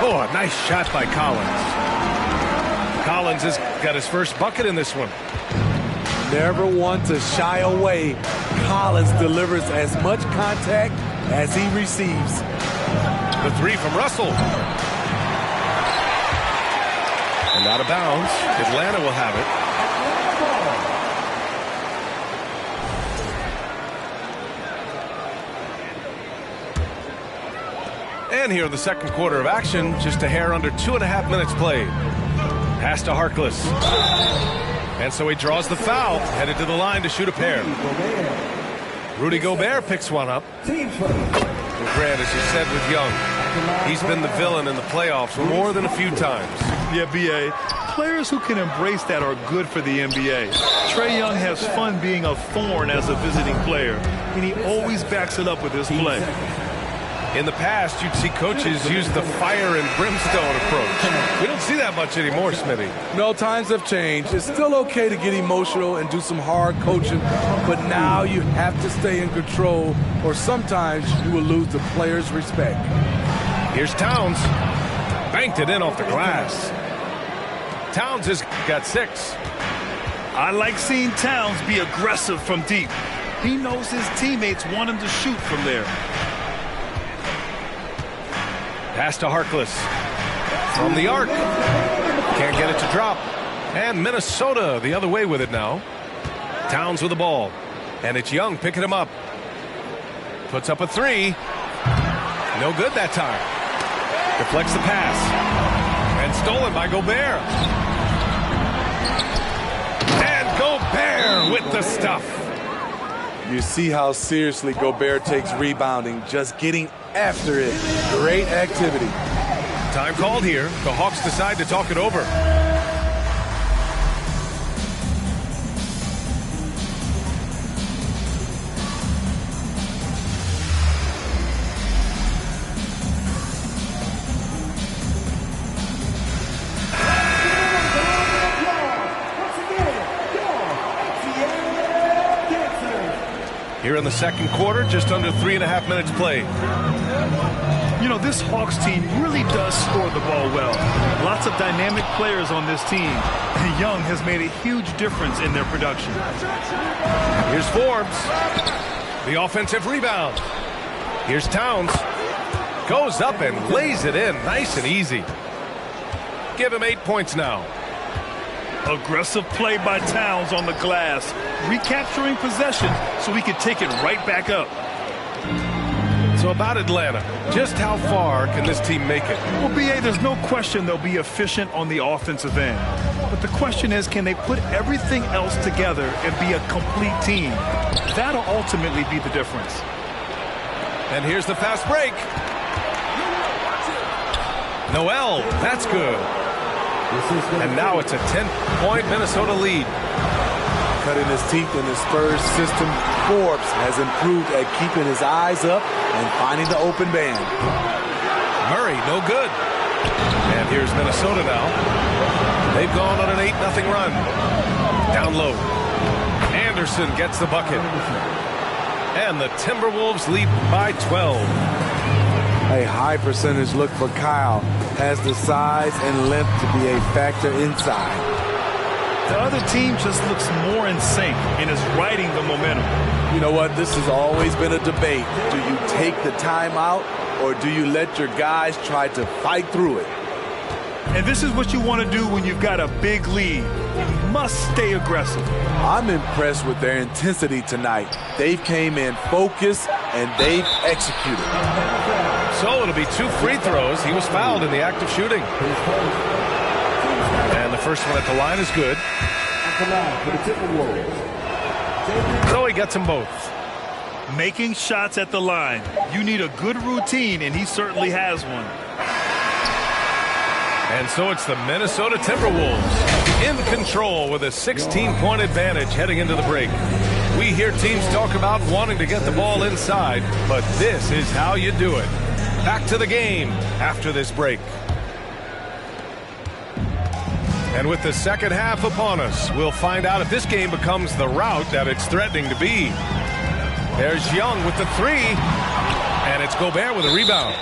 B: Oh, a nice shot by Collins. Collins has got his first bucket in this one.
L: Never one to shy away. Collins delivers as much contact as he receives.
B: The 3 from Russell. And out of bounds. Atlanta will have it. And here in the second quarter of action, just a hair under 2.5 minutes played. Pass to Harkless. And so he draws the foul, headed to the line to shoot a pair. Rudy Gobert picks one up. And Grant, as you said with Young, he's been the villain in the playoffs more than a few times.
D: Yeah, B.A., players who can embrace that are good for the NBA. Trae Young has fun being a thorn as a visiting player, and he always backs it up with his play.
B: In the past, you'd see coaches use the fire and brimstone approach. We don't see that much anymore, Smitty.
L: No, times have changed. It's still okay to get emotional and do some hard coaching, but now you have to stay in control, or sometimes you will lose the players' respect.
B: Here's Towns. Banked it in off the glass. Towns has got 6.
D: I like seeing Towns be aggressive from deep. He knows his teammates want him to shoot from there.
B: Pass to Harkless. From the arc. Can't get it to drop. And Minnesota the other way with it now. Towns with the ball. And it's Young picking him up. Puts up a 3. No good that time. Deflects the pass. And stolen by Gobert. And Gobert with the stuff.
L: You see how seriously Gobert takes rebounding, just getting after it. Great activity.
B: Time called here. The Hawks decide to talk it over. Here in the second quarter, just under 3.5 minutes played.
D: You know, this Hawks team really does score the ball well. Lots of dynamic players on this team. And Young has made a huge difference in their production.
B: Here's Forbes. The offensive rebound. Here's Towns. Goes up and lays it in. Nice and easy. Give him 8 points now.
D: Aggressive play by Towns on the glass, recapturing possession so he can take it right back up.
B: So about Atlanta, just how far can this team make it?
D: Well, B.A., there's no question they'll be efficient on the offensive end. But the question is, can they put everything else together and be a complete team? That'll ultimately be the difference.
B: And here's the fast break. Noel, that's good. And now it's a 10-point Minnesota lead.
L: Cutting his teeth in the Spurs system, Forbes has improved at keeping his eyes up and finding the open man.
B: Murray, no good. And here's Minnesota now. They've gone on an 8-0 run. Down low. Anderson gets the bucket. And the Timberwolves lead by 12.
L: A high percentage look for Kyle. Has the size and length to be a factor inside.
D: The other team just looks more in sync and is riding the momentum.
L: You know what? This has always been a debate. Do you take the timeout or do you let your guys try to fight through it?
D: And this is what you want to do when you've got a big lead. You must stay aggressive.
L: I'm impressed with their intensity tonight. They've came in focused and they've executed.
B: So it'll be 2 free throws. He was fouled in the act of shooting. And the first one at the line is good. So he gets them both.
D: Making shots at the line. You need a good routine, and he certainly has one.
B: And so it's the Minnesota Timberwolves in control with a 16-point advantage heading into the break. We hear teams talk about wanting to get the ball inside, but this is how you do it. Back to the game after this break. And with the second half upon us, we'll find out if this game becomes the rout that it's threatening to be. There's Young with the 3, and it's Gobert with a rebound.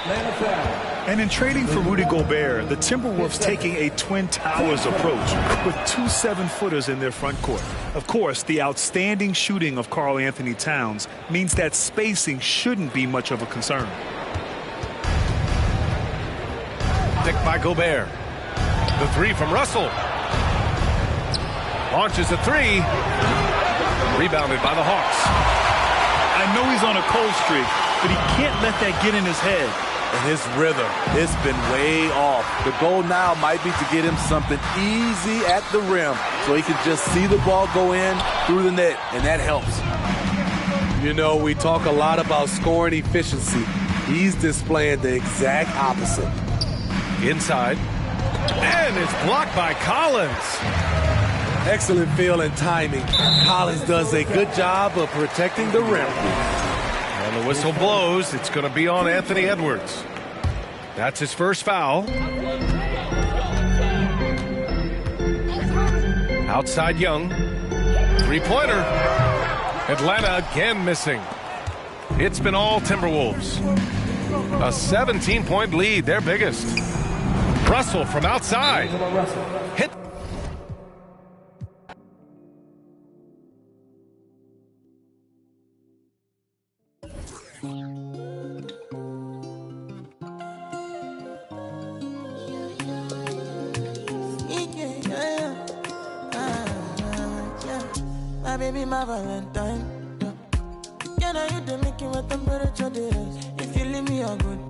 D: And in trading for Rudy Gobert, the Timberwolves taking a Twin Towers approach with 2 7-footers in their front court. Of course, the outstanding shooting of Karl Anthony Towns means that spacing shouldn't be much of a concern.
B: Picked by Gobert. The 3 from Russell. Launches a 3. Rebounded by the Hawks.
D: I know he's on a cold streak, but he can't let that get in his head.
L: And his rhythm, it's been way off. The goal now might be to get him something easy at the rim so he can just see the ball go in through the net, and that helps. You know, we talk a lot about scoring efficiency. He's displaying the exact opposite.
B: Inside. And it's blocked by Collins.
L: Excellent feel and timing. Collins does a good job of protecting the rim.
B: And the whistle blows. It's going to be on Anthony Edwards. That's his first foul. Outside Young. 3-pointer. Atlanta again missing. It's been all Timberwolves. A 17-point lead, their biggest. Russell from outside. Hit.
A: My baby, my Valentine. Can I hit the making with temperature days? If you leave me a good,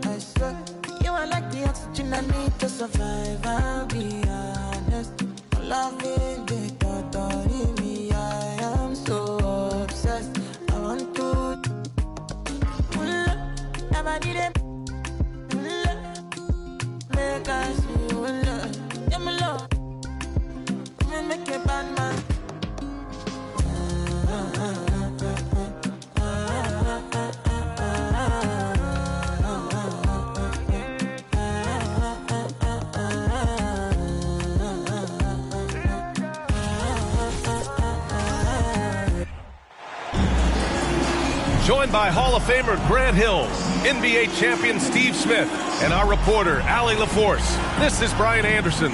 A: I swear. You are like the oxygen I need to survive. I'll be honest. Loving the thought of me. I am so obsessed. I want to never need it. Make us feel love. Yeah, my love. Make a bad man.
B: Joined by Hall of Famer Grant Hill, NBA champion Steve Smith, and our reporter, Allie LaForce. This is Brian Anderson.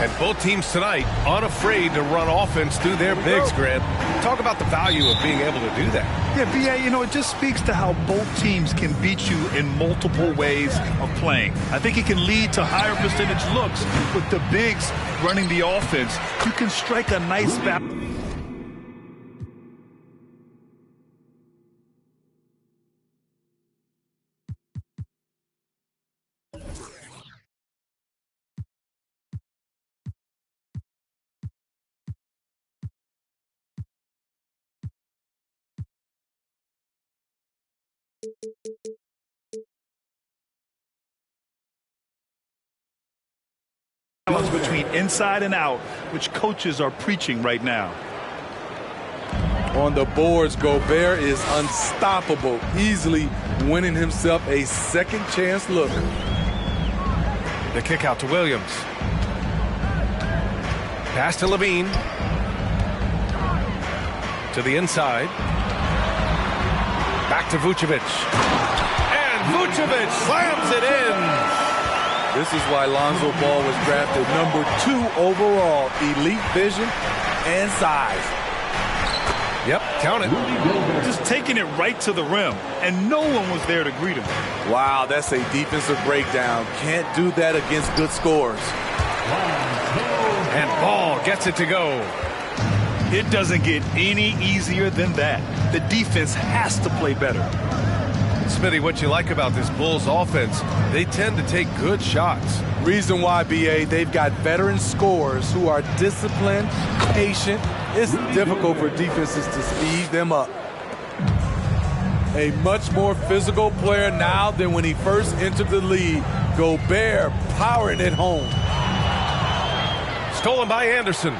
B: And both teams tonight unafraid to run offense through their bigs, Grant. Talk about the value of being able to do that.
D: Yeah, B.A., you know, it just speaks to how both teams can beat you in multiple ways of playing. I think it can lead to higher percentage looks with the bigs running the offense. You can strike a nice balance. Between inside and out, which coaches are preaching right now.
L: on the boards. Gobert is unstoppable, easily winning himself a second chance look.
B: The kick out to Williams. Pass to Levine. To the inside. Back to Vucevic. And Vucevic slams it in.
L: This is why Lonzo Ball was drafted number 2 overall. Elite vision and size.
B: Yep, count it.
D: Just taking it right to the rim, and no one was there to greet him.
L: Wow, that's a defensive breakdown. Can't do that against good scores.
B: And Ball gets it to go.
D: It doesn't get any easier than that. The defense has to play better.
B: Smitty, what you like about this Bulls offense, they tend to take good shots.
L: Reason why, BA, they've got veteran scorers who are disciplined, patient. It's difficult for defenses to speed them up. A much more physical player now than when he first entered the league. Gobert powering it home.
B: Stolen by Anderson.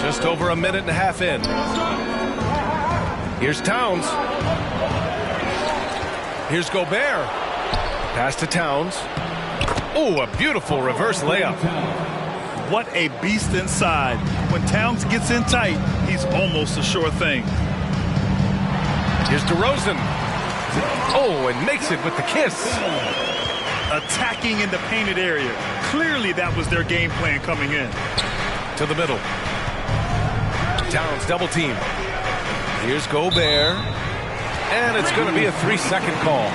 B: Just over a minute and a half in. Here's Towns. Here's Gobert. Pass to Towns. Oh, a beautiful reverse layup.
D: What a beast inside. When Towns gets in tight, he's almost a sure thing.
B: Here's DeRozan. Oh, and makes it with the kiss.
D: Attacking in the painted area. Clearly that was their game plan coming in.
B: To the middle. Towns double team. Here's Gobert. And it's going to be a 3-second call.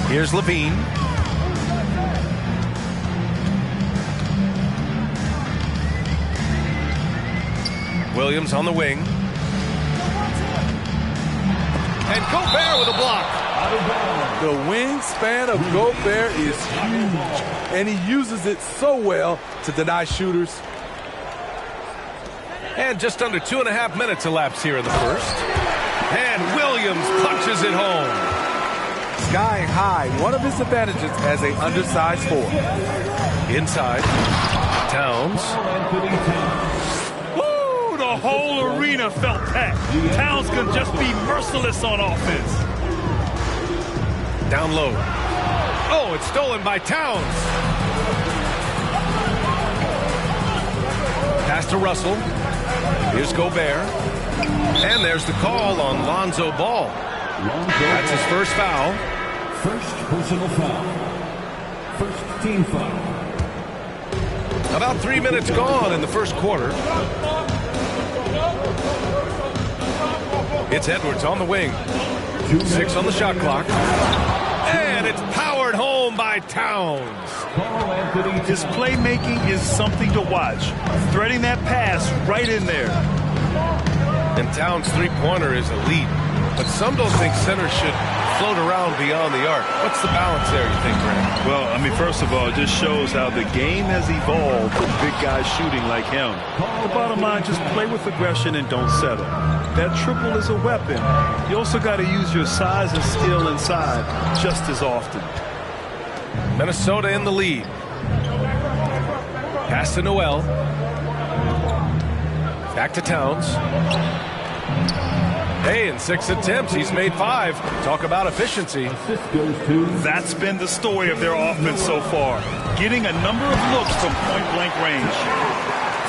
B: Here's Levine. Williams on the wing. And Gobert with a block.
L: The wingspan of Gobert is huge, and he uses it so well to deny shooters.
B: And just under 2.5 minutes elapsed here in the first. And Williams punches it home.
L: Sky high, one of his advantages as an undersized forward.
B: Inside, Towns.
D: Woo! The whole arena felt that. Towns can just be merciless on offense.
B: Down low. Oh, it's stolen by Towns. Pass to Russell. Here's Gobert. And there's the call on Lonzo Ball. That's his first foul.
E: First personal foul. First team foul.
B: About 3 minutes gone in the first quarter. It's Edwards on the wing. 6 on the shot clock. And it's powered home by Towns.
D: His playmaking is something to watch. Threading that pass right in there.
B: And Towns' three-pointer is elite. But some don't think centers should float around beyond the arc. What's the balance there, you think, Grant?
D: Well, I mean, first of all, it just shows how the game has evolved with big guys shooting like him. The bottom line, just play with aggression and don't settle. That triple is a weapon. You also got to use your size and skill inside just as often.
B: Minnesota in the lead. Pass to Noel. Back to Towns. Hey, in 6 attempts, he's made 5. Talk about efficiency.
D: That's been the story of their offense so far. Getting a number of looks from point-blank range.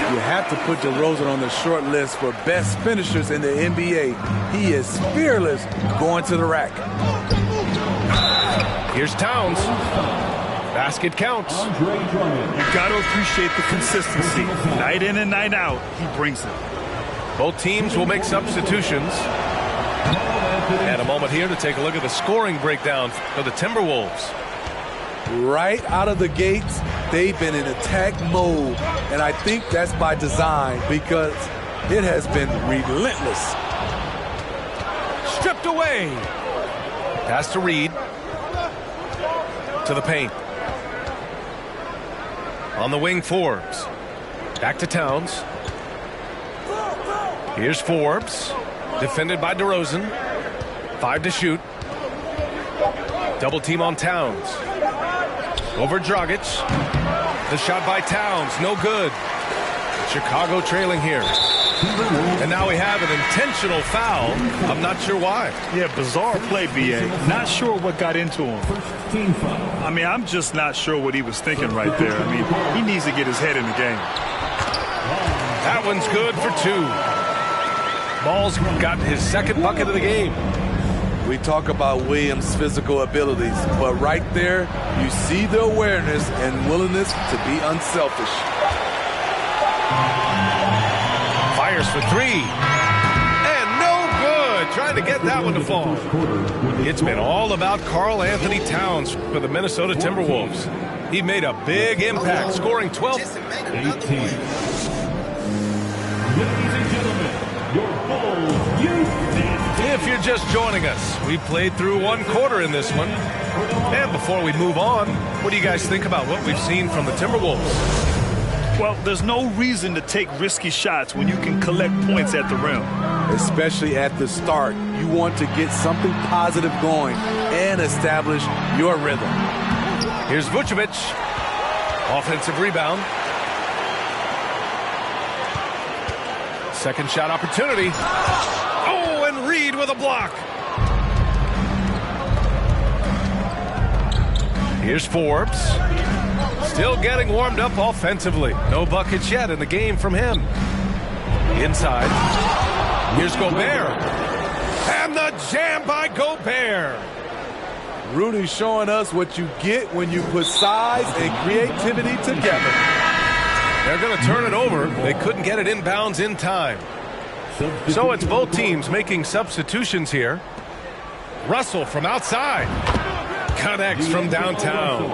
L: You have to put DeRozan on the short list for best finishers in the NBA. He is fearless going to the rack.
B: Here's Towns. Basket counts.
D: You got to appreciate the consistency. Night in and night out, he brings it.
B: Both teams will make substitutions. And a moment here to take a look at the scoring breakdown for the Timberwolves.
L: Right out of the gates, they've been in attack mode. And I think that's by design because it has been relentless.
B: Stripped away. Pass to Reed. To the paint. On the wing, Forbes. Back to Towns. Here's Forbes. Defended by DeRozan. 5 to shoot. Double team on Towns. Over Dragic. The shot by Towns, no good. Chicago trailing here. And now we have an intentional foul. I'm not sure why.
D: Yeah, bizarre play, B.A. Not sure what got into him. I mean, I'm just not sure what he was thinking right there. I mean, he needs to get his head in the game.
B: That one's good for 2. Ball's got his second bucket of the game.
L: We talk about Williams' physical abilities, but right there, you see the awareness and willingness to be unselfish.
B: Fires for 3. And no good. Trying to get that one to fall. It's been all about Karl Anthony Towns for the Minnesota Timberwolves. He made a big impact, scoring 12.
E: 18. Ladies and gentlemen, your Bulls Youth.
B: If you're just joining us, we played through one quarter in this one. And before we move on, what do you guys think about what we've seen from the Timberwolves?
D: Well, there's no reason to take risky shots when you can collect points at the rim.
L: Especially at the start, you want to get something positive going and establish your rhythm.
B: Here's Vucevic. Offensive rebound. Second shot opportunity. Oh, and Reed with a block. Here's Forbes. Still getting warmed up offensively. No buckets yet in the game from him. Inside. Here's Gobert. And the jam by Gobert.
L: Rudy showing us what you get when you put size and creativity together.
B: They're going to turn it over. They couldn't get it inbounds in time. So it's both teams making substitutions here. Russell from outside. Connects from downtown.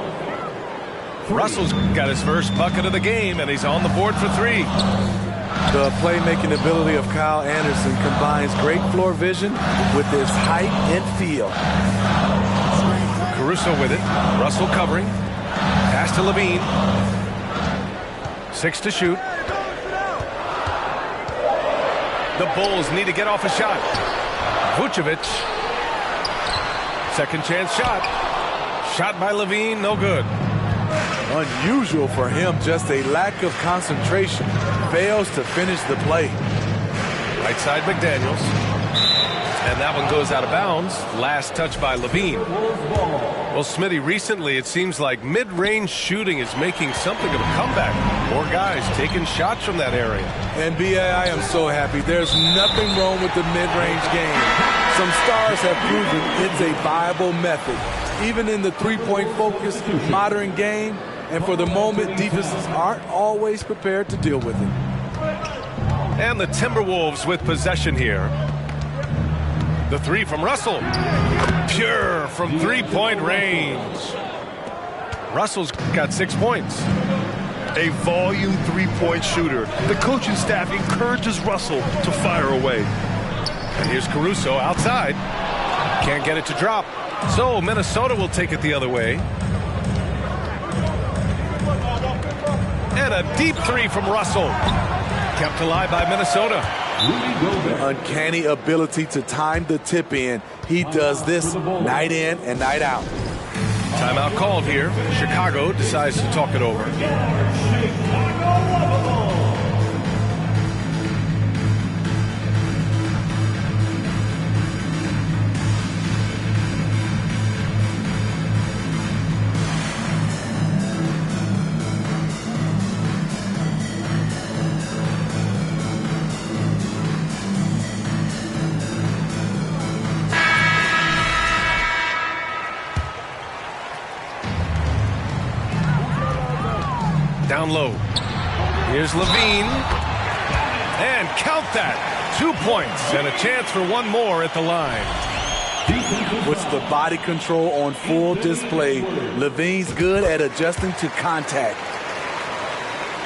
B: Russell's got his first bucket of the game, and he's on the board for 3.
L: The playmaking ability of Kyle Anderson combines great floor vision with his height and feel.
B: Caruso with it. Russell covering. Pass to Levine. 6 to shoot. The Bulls need to get off a shot. Vucevic. Second chance shot. Shot by Levine, no good.
L: Unusual for him, just a lack of concentration. Fails to finish the play.
B: Right side McDaniels. And that one goes out of bounds. Last touch by Levine. Well, Smitty, recently it seems like mid-range shooting is making something of a comeback. More guys taking shots from that area.
L: And B.A., I am so happy. There's nothing wrong with the mid-range game. Some stars have proven it's a viable method, even in the three-point focused modern game. And for the moment, defenses aren't always prepared to deal with it.
B: And the Timberwolves with possession here. The 3 from Russell. Pure from three-point range. Russell's got 6 points.
D: A volume three-point shooter. The coaching staff encourages Russell to fire away.
B: And here's Caruso outside. Can't get it to drop. So Minnesota will take it the other way. And a deep 3 from Russell. Kept alive by Minnesota.
L: Uncanny ability to time the tip in. He does this night in and night out.
B: Timeout called here. Chicago decides to talk it over. Down low. Here's Levine. And count that. 2 points and a chance for one more at the line.
L: With the body control on full display, Levine's good at adjusting to contact.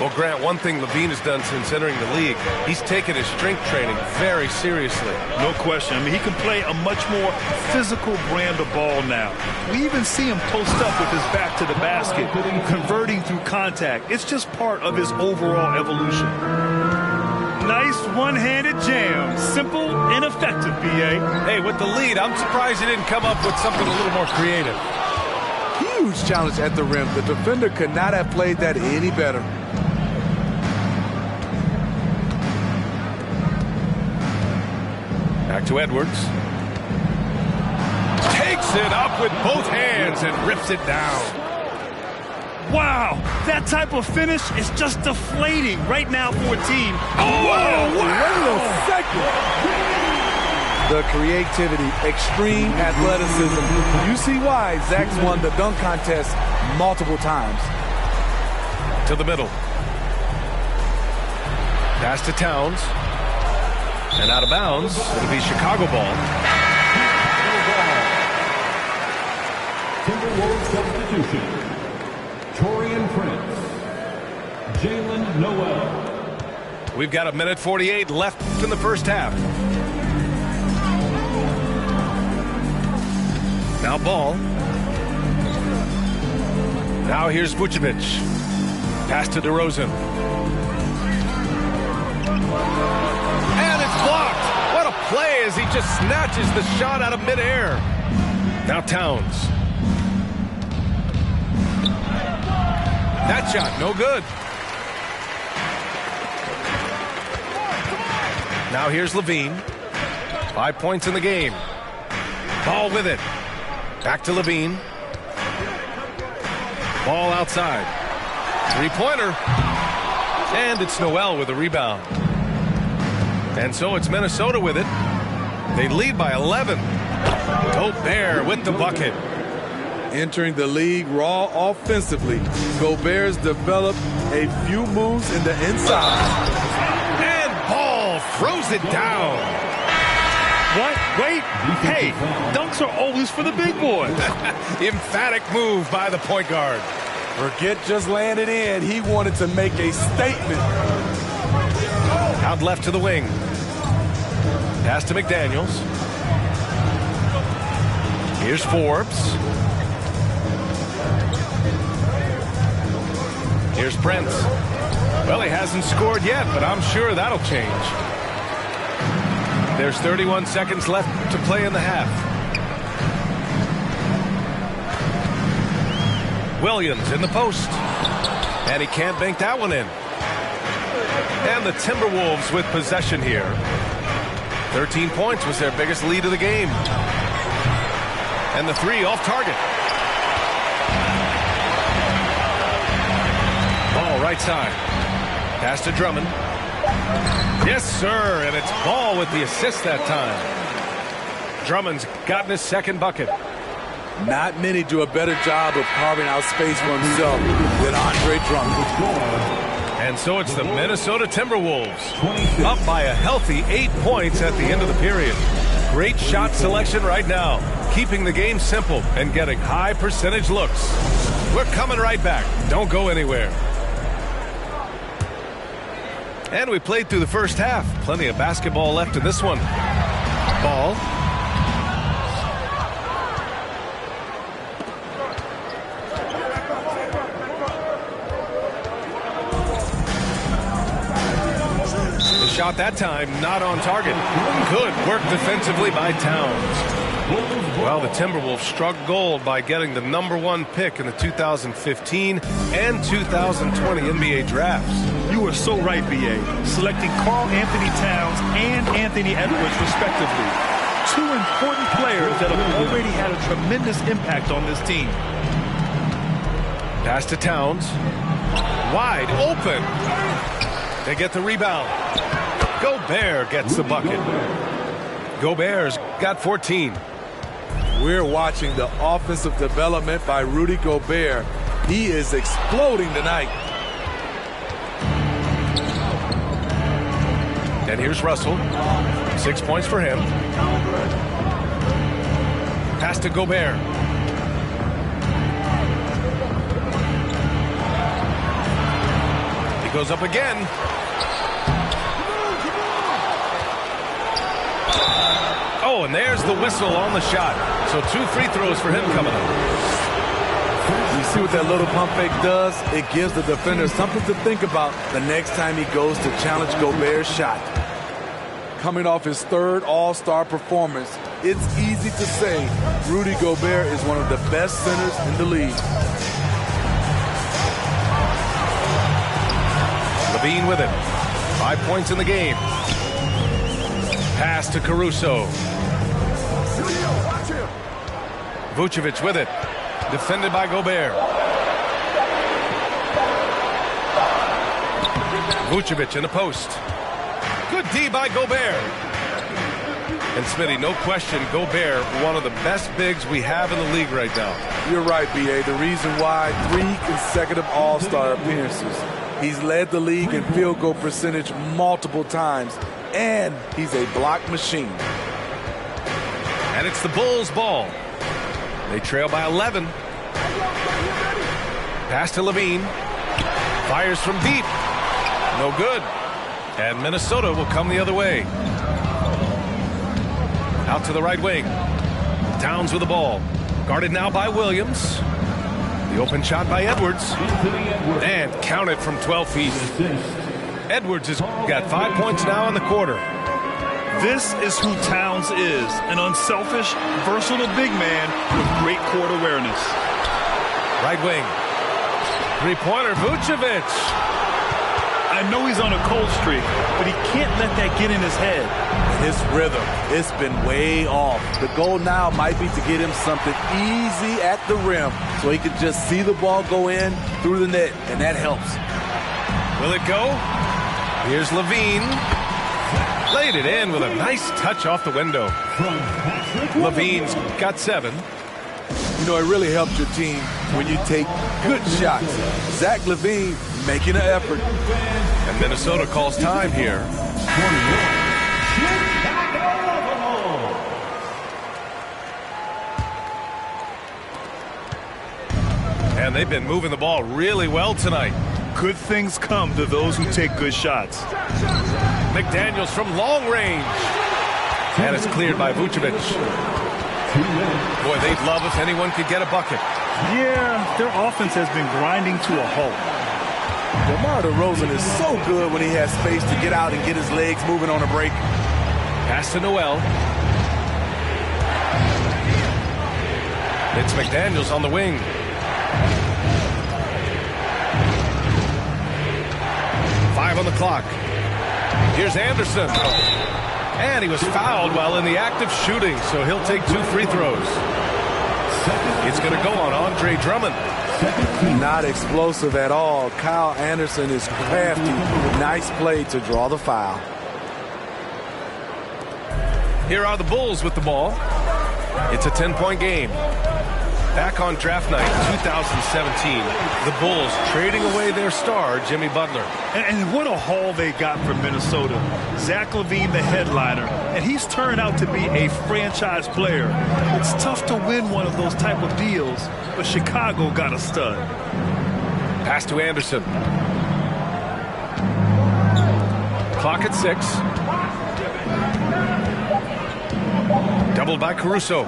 B: Well, Grant, one thing Levine has done since entering the league, he's taken his strength training very seriously.
D: No question. I mean, he can play a much more physical brand of ball now. We even see him post up with his back to the basket, converting through contact. It's just part of his overall evolution. Nice one-handed jam. Simple and effective, B.A.
B: Hey, with the lead, I'm surprised he didn't come up with something a little more creative.
L: Huge challenge at the rim. The defender could not have played that any better.
B: Back to Edwards. Takes it up with both hands and rips it down.
D: Wow, that type of finish is just deflating right now for a team.
L: Oh, wow. Wait a second. The creativity, extreme athleticism. You see why Zach's won the dunk contest multiple times.
B: To the middle. Pass to Towns. And out of bounds. It'll be Chicago ball.
E: Timberwolves substitution. Taurean Prince. Jalen Noel.
B: We've got 1:48 left in the first half. Now Ball. Now here's Vucevic. Pass to DeRozan. And it's blocked. What a play as he just snatches the shot out of midair. Now Towns. That shot, no good. Now here's Levine. 5 points in the game. Ball with it. Back to Levine. Ball outside. Three-pointer. And it's Noel with a rebound. And so it's Minnesota with it. They lead by 11. Gobert with the bucket.
L: Entering the league raw offensively, Gobert's developed a few moves in the inside.
B: And Ball throws it down.
D: What? Wait. Hey, dunks are always for the big boys.
B: Emphatic move by the point guard.
L: Forget just laying it in. He wanted to make a statement.
B: Out left to the wing. Pass to McDaniels. Here's Forbes. Here's Prince. Well, he hasn't scored yet, but I'm sure that'll change. There's 31 seconds left to play in the half. Williams in the post. And he can't bank that one in. And the Timberwolves with possession here. 13 points was their biggest lead of the game. And the three off target. Ball right side. Pass to Drummond. Yes, sir. And it's Ball with the assist that time. Drummond's gotten his second bucket.
L: Not many do a better job of carving out space for himself than Andre Drummond.
B: And so it's the Minnesota Timberwolves up by a healthy 8 points at the end of the period. Great shot selection right now, keeping the game simple and getting high percentage looks. We're coming right back. Don't go anywhere. And we played through the first half. Plenty of basketball left in this one. Ball. The shot that time not on target. Good work defensively by Towns. Well, the Timberwolves struck gold by getting the #1 pick in the 2015 and 2020 NBA drafts.
D: You are so right, B.A. Selecting Karl Anthony Towns and Anthony Edwards, respectively. Two important players that have already had a tremendous impact on this team.
B: Pass to Towns. Wide open. They get the rebound. Gobert gets the bucket. Gobert's got 14.
L: We're watching the offensive development by Rudy Gobert. He is exploding tonight.
B: And here's Russell. 6 points for him. Pass to Gobert. He goes up again. Oh, and there's the whistle on the shot. So 2 free throws for him coming up.
L: We see what that little pump fake does? It gives the defender something to think about the next time he goes to challenge Gobert's shot. Coming off his third All-Star performance, it's easy to say Rudy Gobert is one of the best centers in the league.
B: LaVine with it. 5 points in the game. Pass to Caruso. Vucevic with it. Defended by Gobert. Vucevic in the post. Good D by Gobert. And Smitty, no question, Gobert, one of the best bigs we have in the league right now.
L: You're right, B.A. The reason why 3 consecutive All-Star appearances. He's led the league in field goal percentage multiple times, and he's a block machine.
B: And it's the Bulls' ball. They trail by 11. Pass to LaVine. Fires from deep. No good. And Minnesota will come the other way. Out to the right wing. Towns with the ball. Guarded now by Williams. The open shot by Edwards. And counted from 12 feet. Edwards has got 5 points now in the quarter.
D: This is who Towns is, an unselfish, versatile big man with great court awareness.
B: Right wing. Three-pointer, Vucevic.
D: I know he's on a cold streak, but he can't let that get in his head.
L: And his rhythm, it's been way off. The goal now might be to get him something easy at the rim so he can just see the ball go in through the net, and that helps.
B: Will it go? Here's LaVine. Laid it in with a nice touch off the window. LaVine's got 7.
L: You know, it really helps your team when you take good shots. Zach LaVine making an effort.
B: And Minnesota calls time here. And they've been moving the ball really well tonight.
D: Good things come to those who take good shots.
B: McDaniels from long range. And it's cleared by Vucevic. Boy, they'd love if anyone could get a bucket.
D: Yeah, their offense has been grinding to a halt.
L: DeMar DeRozan is so good when he has space to get out and get his legs moving on a break.
B: Pass to Noel. It's McDaniels on the wing. Five on the clock. Here's Anderson. And he was fouled while in the act of shooting, so he'll take 2 free throws. It's going to go on Andre Drummond.
L: Not explosive at all. Kyle Anderson is crafty. Nice play to draw the foul.
B: Here are the Bulls with the ball. It's a 10-point game. Back on draft night 2017, the Bulls trading away their star, Jimmy Butler.
D: And what a haul they got from Minnesota. Zach LaVine, the headliner, and he's turned out to be a franchise player. It's tough to win one of those type of deals, but Chicago got a stud.
B: Pass to Anderson. Clock at 6. Doubled by Caruso.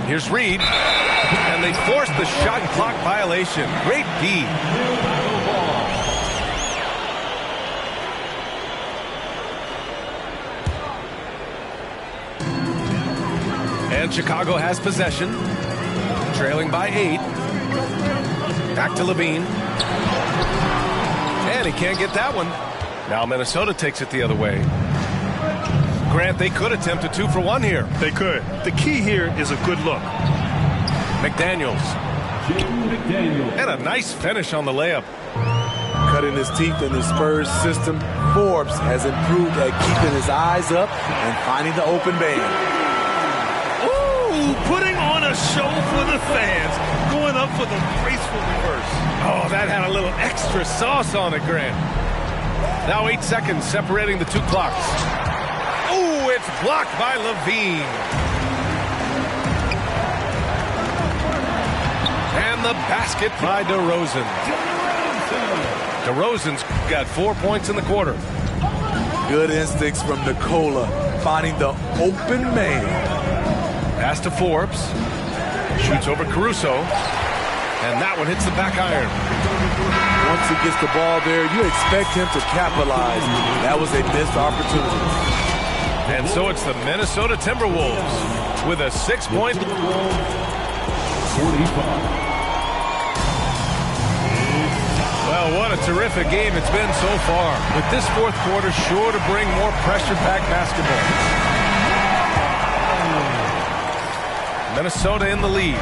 B: Here's Reed. And they forced the shot clock violation. Great D. And Chicago has possession. Trailing by 8. Back to LaVine. And he can't get that one. Now Minnesota takes it the other way. Grant, they could attempt a 2-for-1 here.
D: They could. The key here is a good look.
B: McDaniels. And a nice finish on the layup.
L: Cutting his teeth in the Spurs system, Forbes has improved at keeping his eyes up and finding the open man.
D: Ooh, putting on a show for the fans. Going up for the graceful reverse.
B: Oh, that had a little extra sauce on it, Grant. Now 8 seconds separating the 2 clocks. Ooh, it's blocked by LaVine. And the basket by DeRozan. DeRozan's got 4 points in the quarter.
L: Good instincts from Nikola, finding the open man.
B: Pass to Forbes. Shoots over Caruso. And that one hits the back iron.
L: Once he gets the ball there, you expect him to capitalize. That was a missed opportunity.
B: And so it's the Minnesota Timberwolves with a 6-point.
E: 45.
B: Well, what a terrific game it's been so far. With this fourth quarter sure to bring more pressure-packed basketball. Minnesota in the lead.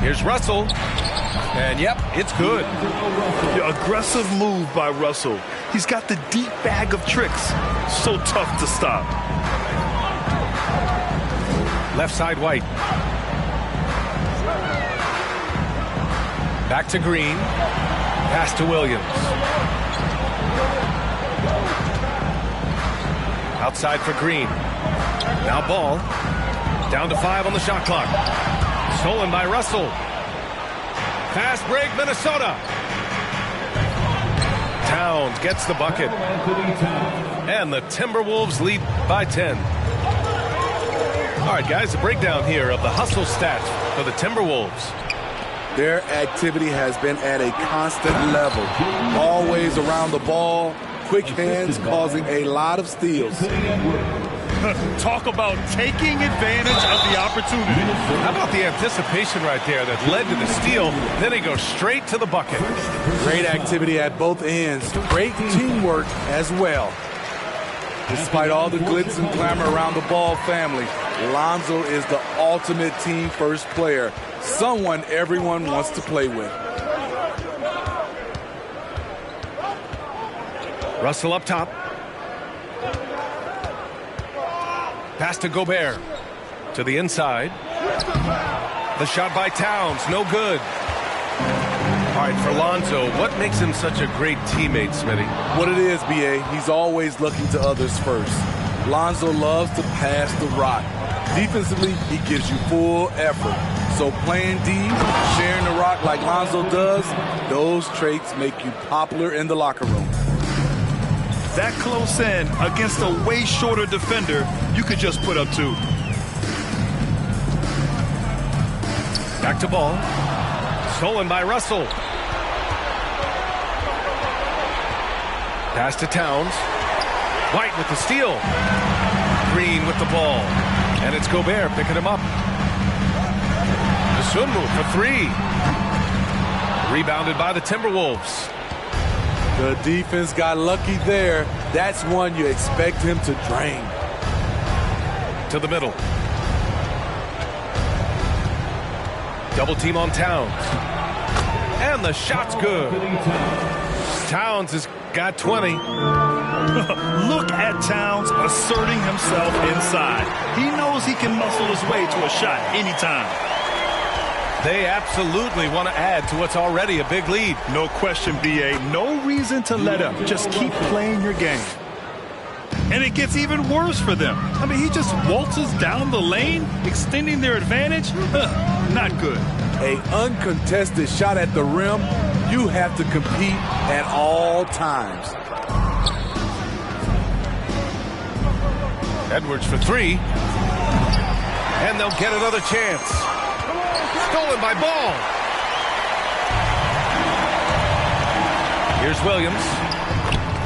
B: Here's Russell. And, yep, it's good.
D: Yeah, aggressive move by Russell. He's got the deep bag of tricks. So tough to stop.
B: Left side, White. Back to Green. Pass to Williams. Outside for Green. Now Ball. Down to 5 on the shot clock. Stolen by Russell. Fast break, Minnesota. Towns gets the bucket. And the Timberwolves lead by 10. All right, guys, a breakdown here of the hustle stats for the Timberwolves.
L: Their activity has been at a constant level. Always around the ball. Quick hands causing a lot of steals.
D: Talk about taking advantage of the opportunity.
B: How about the anticipation right there that led to the steal? Then he goes straight to the bucket.
L: Great activity at both ends. Great teamwork as well. Despite all the glitz and glamour around the Ball family, Lonzo is the ultimate team-first player. Someone everyone wants to play with.
B: Russell up top. Pass to Gobert. To the inside. The shot by Towns. No good. All right, for Lonzo, what makes him such a great teammate, Smitty?
L: What it is, B.A., he's always looking to others first. Lonzo loves to pass the rock. Defensively, he gives you full effort. So playing D, sharing the rock like Lonzo does, those traits make you popular in the locker room.
D: That close in against a way shorter defender, you could just put up 2.
B: Back to Ball. Stolen by Russell. Pass to Towns. White with the steal. Green with the ball. And it's Gobert picking him up. Dosunmu for 3. Rebounded by the Timberwolves.
L: The defense got lucky there. That's one you expect him to drain.
B: To the middle. Double team on Towns. And the shot's good. Towns has got 20.
D: Look at Towns asserting himself inside. He knows he can muscle his way to a shot anytime.
B: They absolutely want to add to what's already a big lead.
D: No question, B.A. No reason to let up. Just keep playing your game. And it gets even worse for them. I mean, he just waltzes down the lane, extending their advantage. Not good.
L: An uncontested shot at the rim, you have to compete at all times.
B: Edwards for 3. And they'll get another chance. Stolen by Ball. Here's Williams.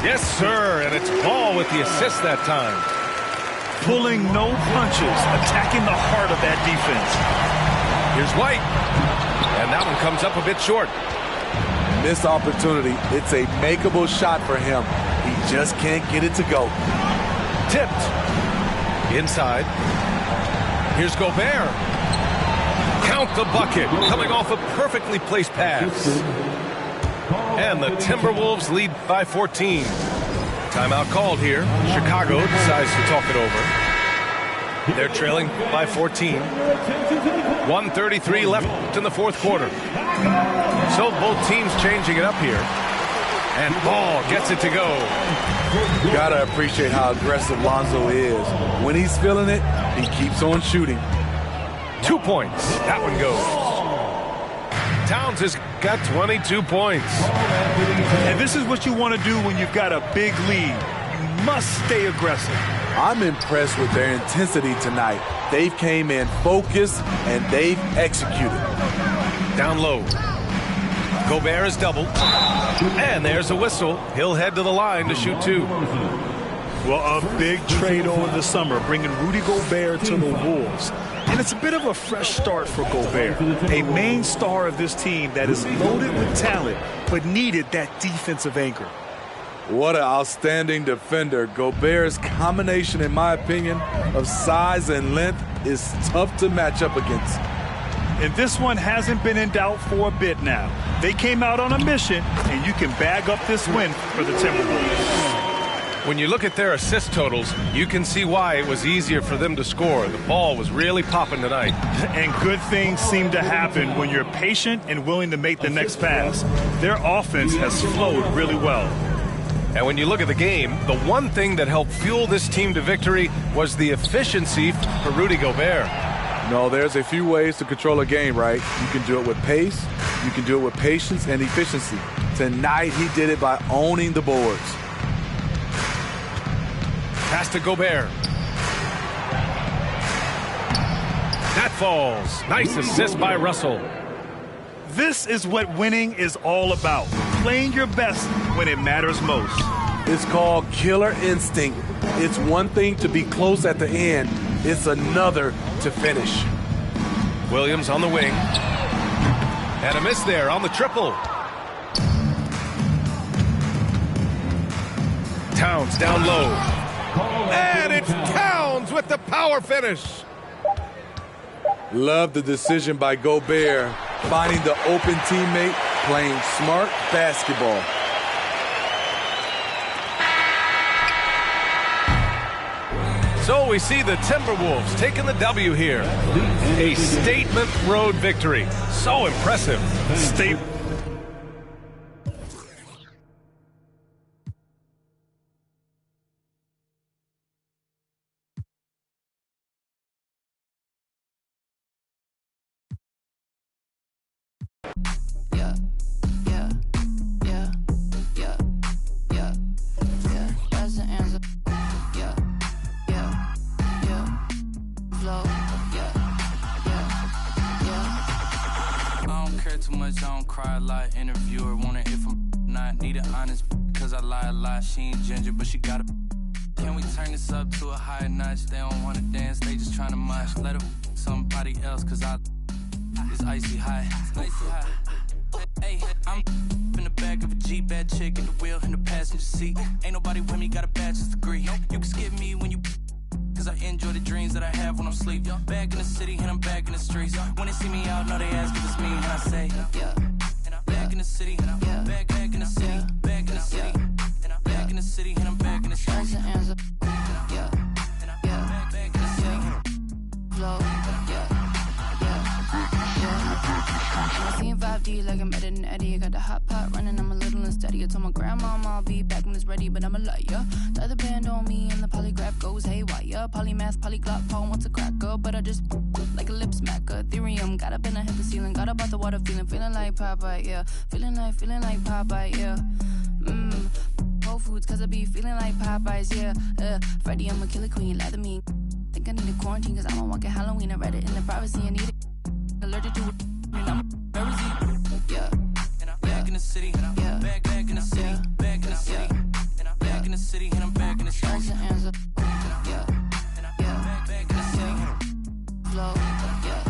B: Yes, sir, and it's Ball with the assist that time.
D: Pulling no punches, attacking the heart of that defense.
B: Here's White. And that one comes up a bit short.
L: Missed opportunity. It's a makeable shot for him. He just can't get it to go.
B: Tipped. Inside. Here's Gobert. Count the bucket, coming off a perfectly placed pass. And the Timberwolves lead by 14. Timeout called here. Chicago decides to talk it over. They're trailing by 14. 1:33 left in the fourth quarter. So both teams changing it up here. And Ball gets it to go.
L: You gotta appreciate how aggressive Lonzo is. When he's feeling it, he keeps on shooting.
B: 2 points. That one goes. Towns has got 22 points.
D: And this is what you want to do when you've got a big lead. You must stay aggressive.
L: I'm impressed with their intensity tonight. They've came in focused and they've executed.
B: Down low. Gobert is doubled. And there's a whistle. He'll head to the line to shoot 2.
D: Well, a big trade over the summer, bringing Rudy Gobert to the Wolves. And it's a bit of a fresh start for Gobert, a main star of this team that is loaded with talent, but needed that defensive anchor.
L: What an outstanding defender. Gobert's combination, in my opinion, of size and length is tough to match up against.
D: And this one hasn't been in doubt for a bit now. They came out on a mission, and you can bag up this win for the Timberwolves.
B: When you look at their assist totals, you can see why it was easier for them to score. The ball was really popping tonight.
D: And good things seem to happen when you're patient and willing to make the next pass. Their offense has flowed really well.
B: And when you look at the game, the one thing that helped fuel this team to victory was the efficiency for Rudy Gobert.
L: No, there's a few ways to control a game, right? You can do it with pace, you can do it with patience and efficiency. Tonight, he did it by owning the boards.
B: Pass to Gobert. That falls. Nice assist by Russell.
D: This is what winning is all about. Playing your best when it matters most.
L: It's called killer instinct. It's one thing to be close at the end. It's another to finish.
B: Williams on the wing. And a miss there on the triple. Towns down low. And it's Towns with the power finish.
L: Love the decision by Gobert, finding the open teammate, playing smart basketball.
B: So we see the Timberwolves taking the W here. A statement road victory. So impressive.
M: She ain't ginger, but she got a. Can we turn this up to a higher notch? They don't wanna dance, they just tryna mosh. Let her somebody else, cause it's icy hot. Hey, I'm in the back of a Jeep, bad chick at the wheel in the passenger seat. Ain't nobody with me, got a bachelor's degree. You can skip me when you, cause I enjoy the dreams that I have when I'm asleep. Back in the city and I'm back in the streets. When they see me out, know they ask if it's me, and I say, yeah. Back in the city, back in the city, back in the city. Back in the city and I'm back in the streets. Yeah, back in the city. Flow, I'm seeing 5D like I'm better than Eddie. I got the hot pot running, I'm a little unsteady. I told my grandma I'll be back when it's ready, but I'm a liar. The other band on me and the polygraph goes haywire. Polymath, polyglot, Paul wants a cracker, but I just like a lip smacker. Ethereum, got up and I hit the ceiling, got up out the water, feeling like Popeye, yeah. Feeling like Popeye, yeah. Whole Foods, cause I be feeling like Popeyes, yeah. Freddie, I'm a killer queen, lather me. Think I need a quarantine, cause I'm a walking Halloween. I read it in the privacy, I need it. Allergic to it, and I'm yeah. Back in the city, yeah. Back in the city, back in the city, back in the city, and I'm back in the streets. Yeah, back in the city. Flow, yeah.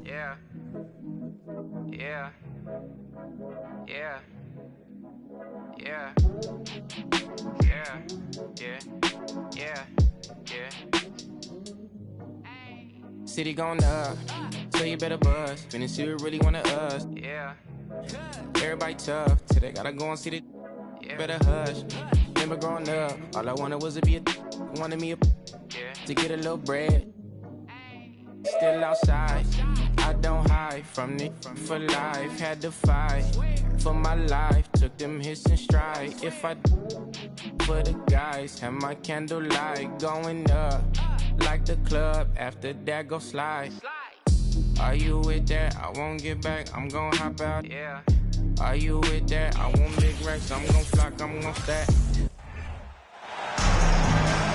M: Yeah. Yeah. Yeah. Yeah. Yeah. Yeah. Yeah. Yeah. City going up, so you better buzz. Finna see who really wanna us. Yeah. Everybody tough, till they gotta go and see the. Yeah. Better hush. Remember growing up, all I wanted was to be wanted me to get a little bread. Still outside, I don't hide from it for life. Had to fight for my life, took them hits in stride. If I for the guys, have my candlelight going up.
N: like the club. After that, go slide. Are you with that? I won't get back. I'm gon' hop out. Yeah. Are you with that? I want big racks. I'm gon' flock. I'm gon' stack.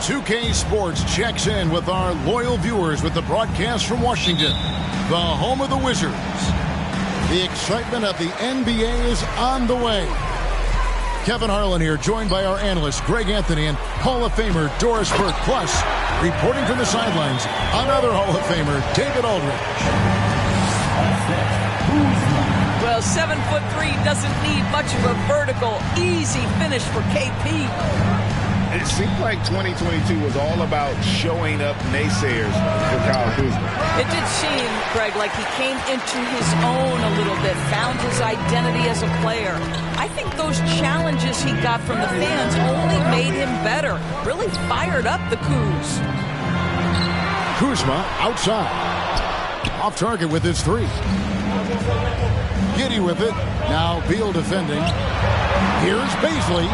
H: 2K Sports checks in with our loyal viewers with the broadcast from Washington, the home of the Wizards. The excitement of the NBA is on the way. Kevin Harlan here, joined by our analyst Greg Anthony and Hall of Famer Doris Burke. Plus, reporting from the sidelines, another Hall of Famer, David Aldridge.
I: Well, 7'3" doesn't need much of a vertical, easy finish for KP.
J: It seemed like 2022 was all about showing up naysayers for Kyle Kuzma.
I: It did seem, Greg, like he came into his own a little bit, found his identity as a player. I think those challenges he got from the fans only made him better, really fired up the Kuz.
H: Kuzma outside. Off target with his three. Giddey with it. Now Beal defending. Here's Bazley.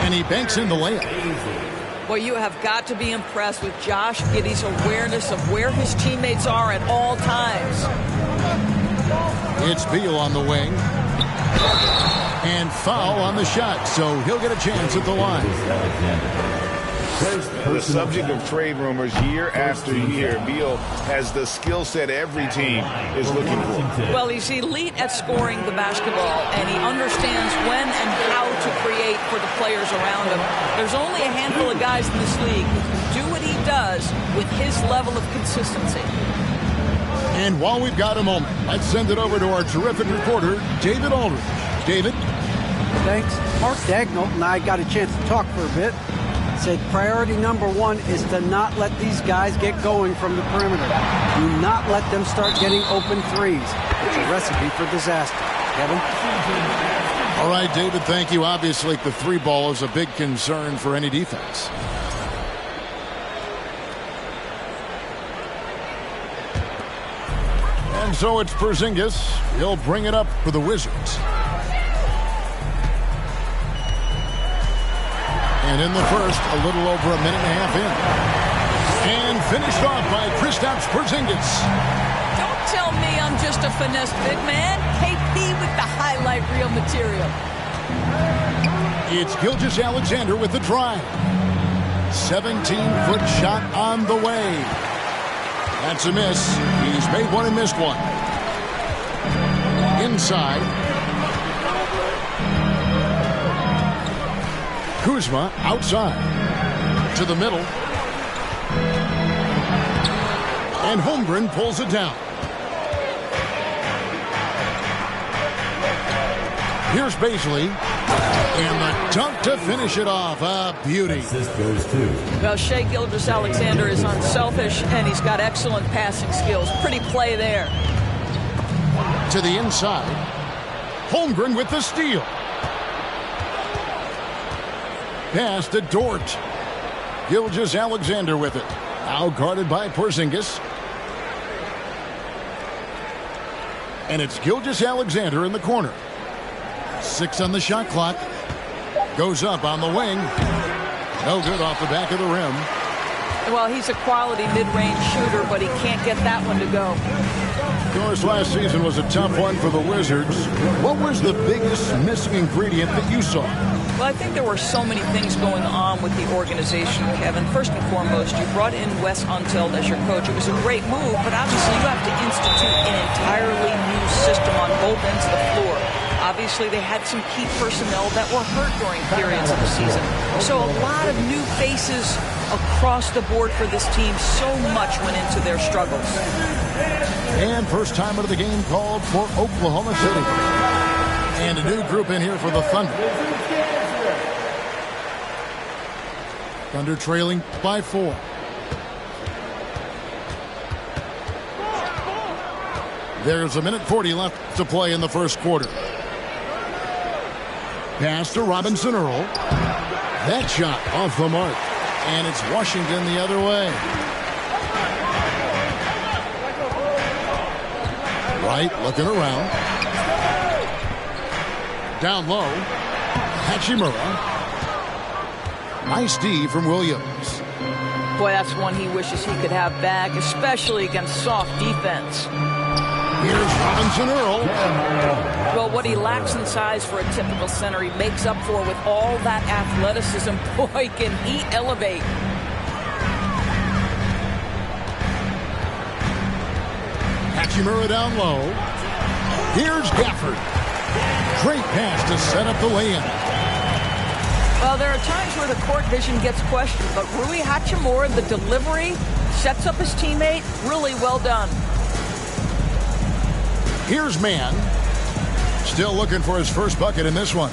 H: And he banks in the layup.
I: Well, you have got to be impressed with Josh Giddey's awareness of where his teammates are at all times.
H: It's Beal on the wing. And foul on the shot, so he'll get a chance at the line.
J: The subject of trade rumors year after year. Beal has the skill set every team is looking for.
I: Well, he's elite at scoring the basketball, and he understands when and how to create for the players around him. There's only a handful of guys in this league who can do what he does with his level of consistency.
H: And while we've got a moment, let's send it over to our terrific reporter, David Aldridge. David?
O: Thanks. Mark Dagnall and I got a chance to talk for a bit. Said priority number one is to not let these guys get going from the perimeter. Do not let them start getting open threes. It's a recipe for disaster. Kevin?
H: All right, David, thank you. Obviously, the three ball is a big concern for any defense. And so it's Porzingis. He'll bring it up for the Wizards. And in the first, a little over a minute and a half in. And finished off by Kristaps Porzingis.
I: Don't tell me I'm just a finesse big man. KP with the highlight reel material.
H: It's Gilgeous-Alexander with the drive. 17-foot shot on the way. That's a miss. He's made one and missed one. Inside. Kuzma outside to the middle, and Holmgren pulls it down. Here's Bazley, and the dunk to finish it off. A beauty.
I: Well, Shai Gilgeous-Alexander is unselfish, and he's got excellent passing skills. Pretty play there.
H: To the inside, Holmgren with the steal. Pass to Dort. Gilgeous-Alexander with it. Now guarded by Porzingis. And it's Gilgeous-Alexander in the corner. 6 on the shot clock. Goes up on the wing. No good off the back of the rim.
I: Well, he's a quality mid-range shooter, but he can't get that one to go.
H: Of course, last season was a tough one for the Wizards. What was the biggest missing ingredient that you saw?
I: Well, I think there were so many things going on with the organization, Kevin. First and foremost, you brought in Wes Unseld as your coach. It was a great move, but obviously you have to institute an entirely new system on both ends of the floor. Obviously, they had some key personnel that were hurt during periods of the season. So a lot of new faces across the board for this team. So much went into their struggles.
H: And first time out of the game called for Oklahoma City. And a new group in here for the Thunder. Thunder trailing by 4. There's a minute 40 left to play in the first quarter. Pass to Robinson Earl. That shot off the mark. And it's Washington the other way. Wright looking around. Down low. Hachimura. Nice D from Williams.
I: Boy, that's one he wishes he could have back, especially against soft defense.
H: Here's Robinson Earl.
I: Well, what he lacks in size for a typical center, he makes up for with all that athleticism. Boy, can he elevate.
H: Hachimura down low. Here's Gafford. Great pass to set up the lay-in.
I: Well, there are times where the court vision gets questioned, but Rui Hachimura, the delivery, sets up his teammate. Really well done.
H: Here's Mann. Still looking for his first bucket in this one.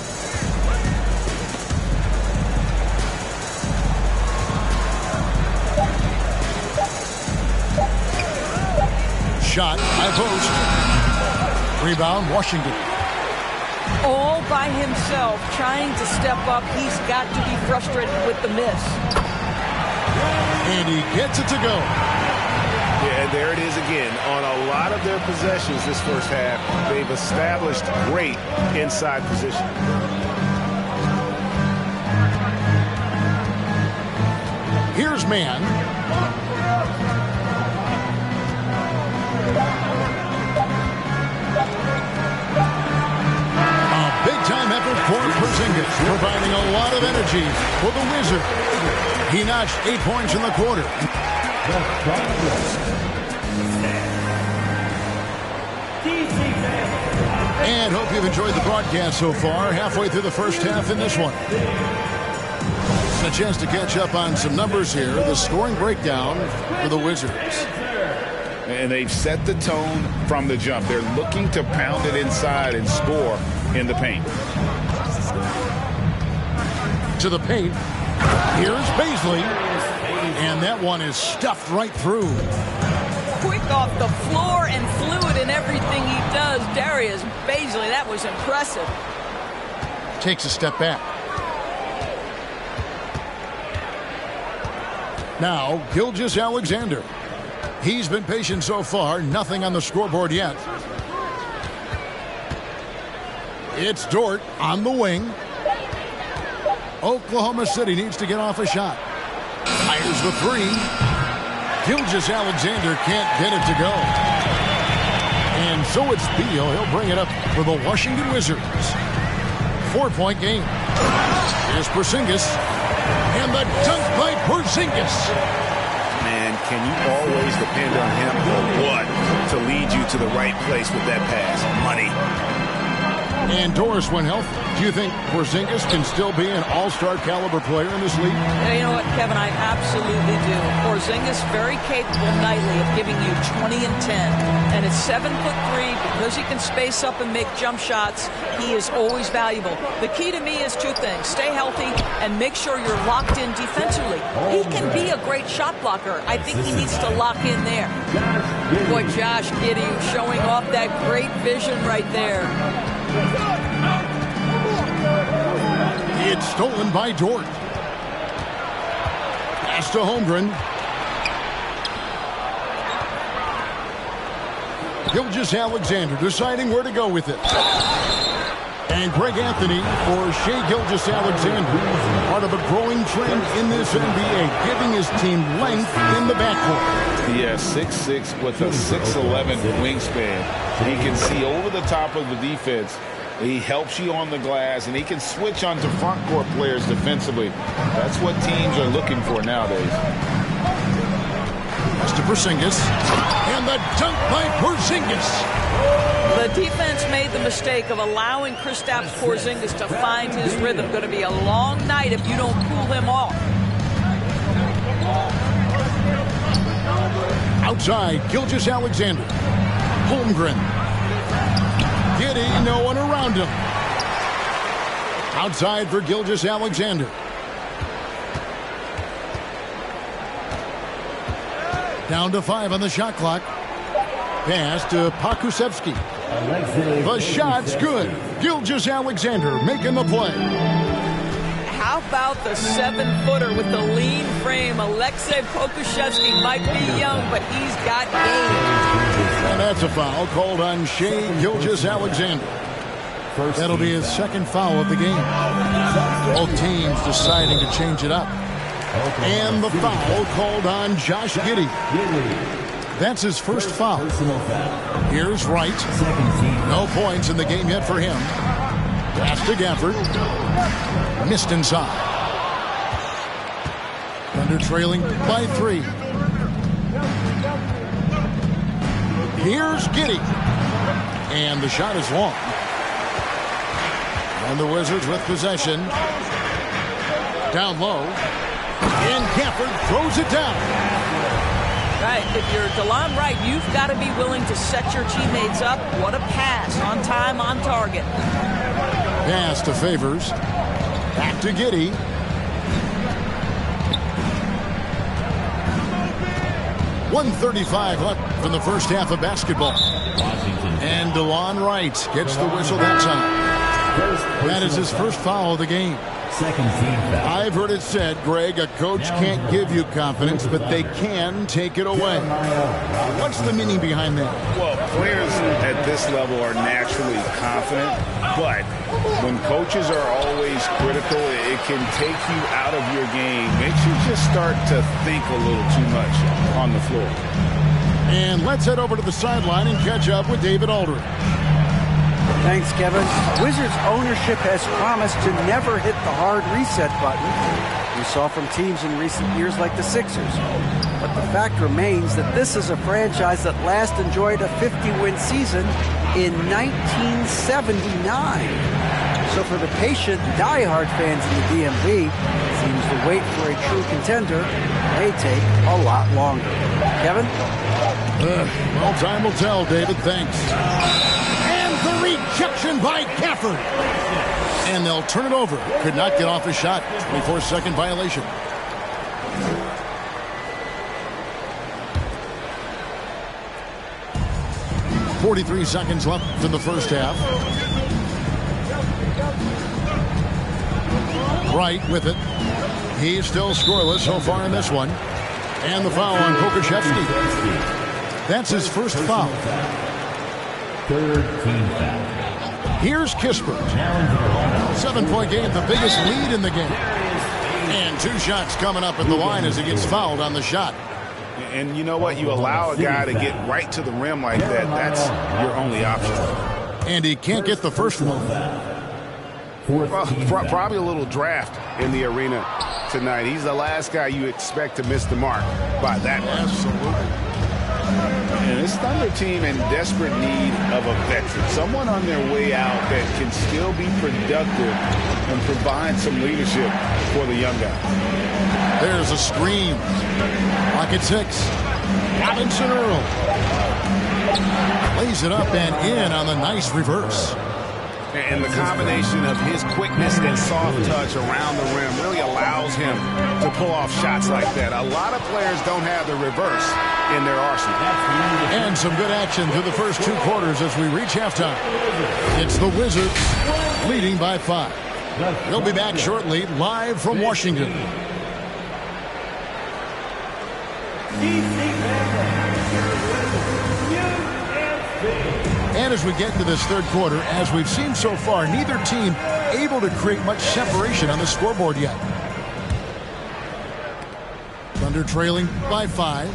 H: Shot, high post. Rebound, Washington.
I: All by himself, trying to step up. He's got to be frustrated with the miss.
H: And he gets it to go.
J: Yeah, and there it is again. On a lot of their possessions this first half, they've established great inside position.
H: Here's Mann. A big-time effort for Porzingis, providing a lot of energy for the Wizard. He notched 8 points in the quarter. And hope you've enjoyed the broadcast so far. Halfway through the first half in this one. It's a chance to catch up on some numbers here. The scoring breakdown for the Wizards.
J: And they've set the tone from the jump. They're looking to pound it inside and score in the paint.
H: To the paint. Here's Bazley. And that one is stuffed right through.
I: Quick off the floor and fluid in everything he does. Darius Bazley, that was impressive.
H: Takes a step back. Now, Gilgeous-Alexander. He's been patient so far. Nothing on the scoreboard yet. It's Dort on the wing. Oklahoma City needs to get off a shot. Fires the three. Gilgeous-Alexander can't get it to go. And so it's Beal. He'll bring it up for the Washington Wizards. 4-point game. Here's Porzingis. And the dunk by Porzingis.
J: Man, can you always depend on him or what to lead you to the right place with that pass? Money.
H: And Doris, when healthy, do you think Porzingis can still be an all-star caliber player in this league?
I: Yeah, you know what, Kevin, I absolutely do. Porzingis very capable nightly of giving you 20 and 10. And at 7'3", because he can space up and make jump shots, he is always valuable. The key to me is two things. Stay healthy and make sure you're locked in defensively. He can be a great shot blocker. I think he needs to lock in there. Boy, Josh Giddey showing off that great vision right there.
H: It's stolen by Dort. Pass to Holmgren. Gilgeous-Alexander deciding where to go with it. And Greg Anthony for Shai Gilgeous-Alexander. Part of a growing trend in this NBA, giving his team length in the backcourt.
J: Yeah, 6'6" with a 6'11" wingspan. He can see over the top of the defense. He helps you on the glass, and he can switch onto front court players defensively. That's what teams are looking for nowadays.
H: Pass to Porzingis. And the dunk by Porzingis.
I: The defense made the mistake of allowing Kristaps Porzingis to find his rhythm. Going to be a long night if you don't cool him off.
H: Outside, Gilgeous-Alexander. Holmgren. Giddey, no one around him. Outside for Gilgeous-Alexander. Down to 5 on the shot clock. Pass to Pokusevski. The shot's good. Gilgeous-Alexander making the play.
I: How about the 7-footer with the lean frame? Aleksej Pokusevski might be young, but he's got game.
H: And that's a foul called on Shai Gilgeous-Alexander. That'll be his second foul of the game. Both teams deciding to change it up. And the foul called on Josh Giddey. That's his first foul. Here's Wright. No points in the game yet for him. Pass to Gafford. Missed inside. Thunder trailing by 3. Here's Giddey. And the shot is long. And the Wizards with possession. Down low. And Gafford throws it down.
I: Right, if you're DeLon Wright, you've got to be willing to set your teammates up. What a pass, on time, on target.
H: Pass to Favors. Back to Giddey. .135 left in the first half of basketball. And DeLon Wright gets the whistle that time. That is his first foul of the game. I've heard it said, Greg, a coach can't give you confidence, but they can take it away. What's the meaning behind that?
J: Well, players at this level are naturally confident, but when coaches are always critical, it can take you out of your game. Makes you just start to think a little too much on the floor.
H: And let's head over to the sideline and catch up with David Aldridge.
O: Thanks, Kevin. Wizards ownership has promised to never hit the hard reset button we saw from teams in recent years like the Sixers. But the fact remains that this is a franchise that last enjoyed a 50-win season in 1979. So for the patient, die-hard fans in the DMV, it seems the wait for a true contender may take a lot longer. Kevin?
H: Well, time will tell, David. Thanks. The rejection by Gafford. And they'll turn it over. Could not get off a shot. 24-second violation. .43 seconds left in the first half. Wright with it. He's still scoreless so far in this one. And the foul on Pokusevski. That's his first foul.
E: Third team foul.
H: Here's Kispert. 7-point game, the biggest lead in the game. And 2 shots coming up at the line as he gets fouled on the shot.
J: And you know what? You allow a guy to get right to the rim like that. That's your only option.
H: And he can't get the first one.
J: Well, probably a little draft in the arena tonight. He's the last guy you expect to miss the mark by that much.
H: Absolutely.
J: And this Thunder team in desperate need of a veteran, someone on their way out that can still be productive and provide some leadership for the young guy.
H: There's a screen. Pocket 6. Robinson Earl. Lays it up and in on the nice reverse.
J: And the combination of his quickness and soft touch around the rim really allows him to pull off shots like that. A lot of players don't have the reverse in their arsenal.
H: And some good action through the first 2 quarters as we reach halftime. It's the Wizards leading by 5. We'll be back shortly, live from Washington. And as we get into this third quarter, as we've seen so far, neither team able to create much separation on the scoreboard yet. Thunder trailing by 5.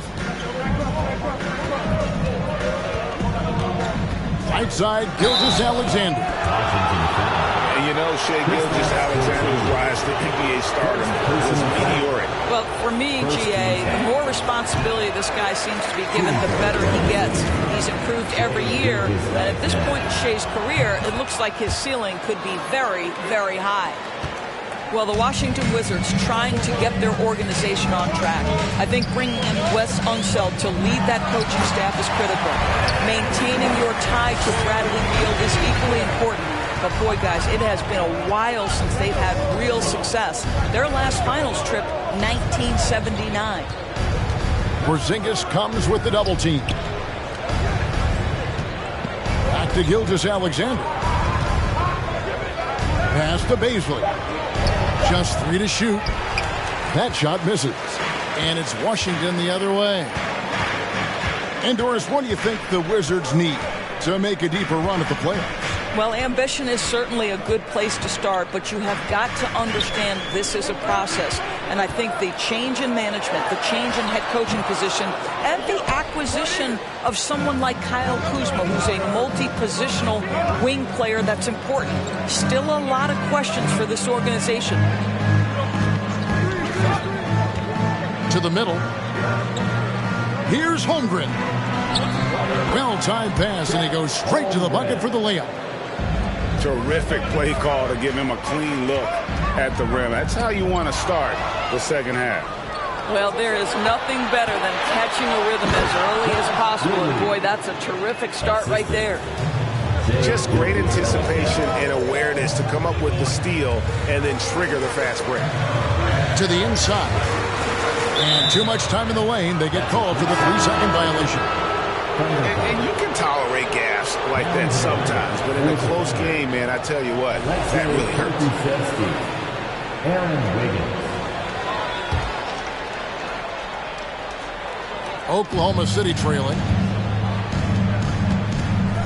H: Right side, Gilgeous-Alexander.
J: And you know, Shai Gilgeous-Alexander's rise to NBA stardom was meteoric.
I: Well, for me, GA, the more responsibility this guy seems to be given, the better he gets. He's improved every year, and at this point in Shai's career, it looks like his ceiling could be very, very high. Well, the Washington Wizards trying to get their organization on track. I think bringing in Wes Unseld to lead that coaching staff is critical. Maintaining your tie to Bradley Beal is equally important. But boy, guys, it has been a while since they've had real success. Their last finals trip, 1979.
H: Porzingis comes with the double team. Back to Gilgeous-Alexander. Pass to Bazley. Just 3 to shoot. That shot misses. And it's Washington the other way. And Doris, what do you think the Wizards need to make a deeper run at the playoffs?
I: Well, ambition is certainly a good place to start, but you have got to understand this is a process. And I think the change in management, the change in head coaching position, and the acquisition of someone like Kyle Kuzma, who's a multi-positional wing player, that's important. Still a lot of questions for this organization.
H: To the middle. Here's Holmgren. Well-timed pass, and he goes straight to the bucket for the layup.
J: Terrific play call to give him a clean look at the rim. That's how you want to start the second half.
I: Well, there is nothing better than catching a rhythm as early as possible. And boy, that's a terrific start right there.
P: Just great anticipation and awareness to come up with the steal and then trigger the fast break.
H: To the inside. And too much time in the lane. They get called for the 3-second violation.
P: And you can tolerate gas like that sometimes, but in a close game, man, I tell you what, that really hurts.
E: Aaron Wiggins.
H: Oklahoma City trailing.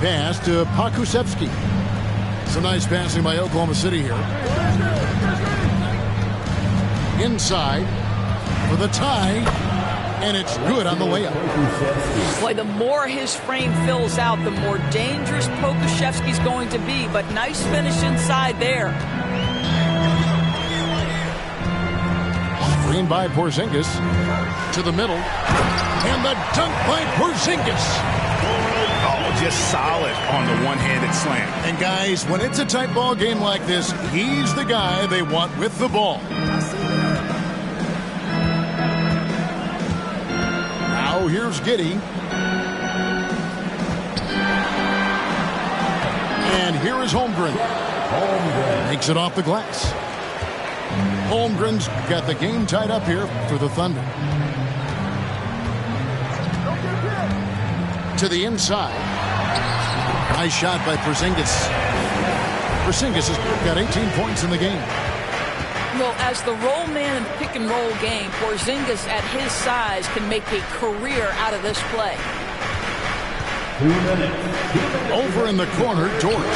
H: Pass to Pakusevsky. Some nice passing by Oklahoma City here. Inside for the tie. And it's good on the layup.
I: Boy, the more his frame fills out, the more dangerous Pokusevski's going to be. But nice finish inside there.
H: Screen by Porzingis. To the middle. And the dunk by Porzingis.
J: Oh, just solid on the one-handed slam.
H: And guys, when it's a tight ball game like this, he's the guy they want with the ball. Now here's Giddey. And here is Holmgren. Makes it off the glass. Holmgren's got the game tied up here for the Thunder. To the inside. Nice shot by Porzingis. Porzingis has got 18 points in the game.
I: Well, as the roll man in the pick-and-roll game, Porzingis at his size can make a career out of this play.
E: 2 minutes.
H: Over in the corner, Dort.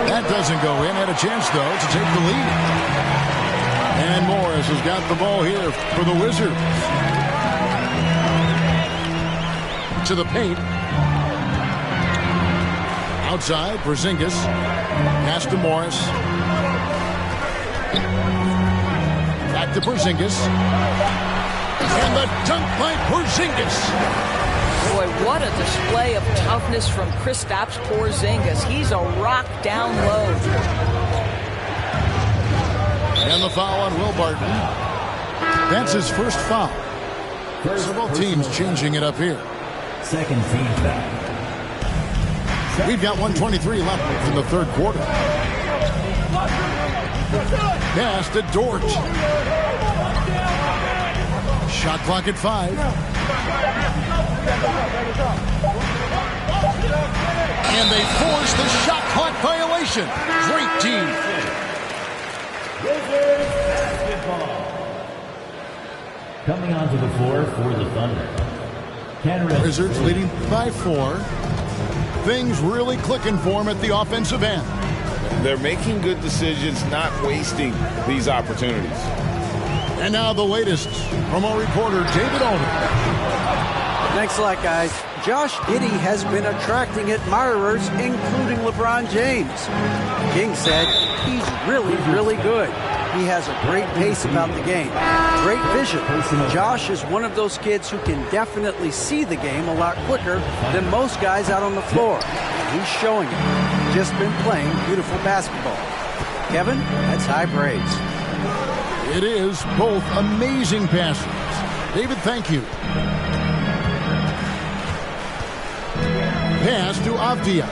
H: That doesn't go in. Had a chance, though, to take the lead. And Morris has got the ball here for the Wizards. To the paint. Outside, Porzingis. Pass to Morris. Back to Porzingis. And the dunk by Porzingis.
I: Boy, what a display of toughness from Kristaps Porzingis. He's a rock down low.
H: And the foul on Will Barton. That's his first foul. Several teams changing it up here.
E: Second team foul.
H: We've got 1:23 left in the third quarter. Pass to Dort. Shot clock at 5. And they force the shot clock violation. Great team.
E: Coming onto the floor for the Thunder.
H: Wizards leading by 4. Things really clicking for them at the offensive end.
J: They're making good decisions, not wasting these opportunities.
H: And now the latest from our reporter, David Aldridge.
O: Thanks a lot, guys. Josh Giddey has been attracting admirers, including LeBron James. King said he's really, really good. He has a great pace about the game. Great vision. Josh is one of those kids who can definitely see the game a lot quicker than most guys out on the floor. He's showing it. Just been playing beautiful basketball. Kevin, that's high praise.
H: It is both amazing passes. David, thank you. Pass to Avdia.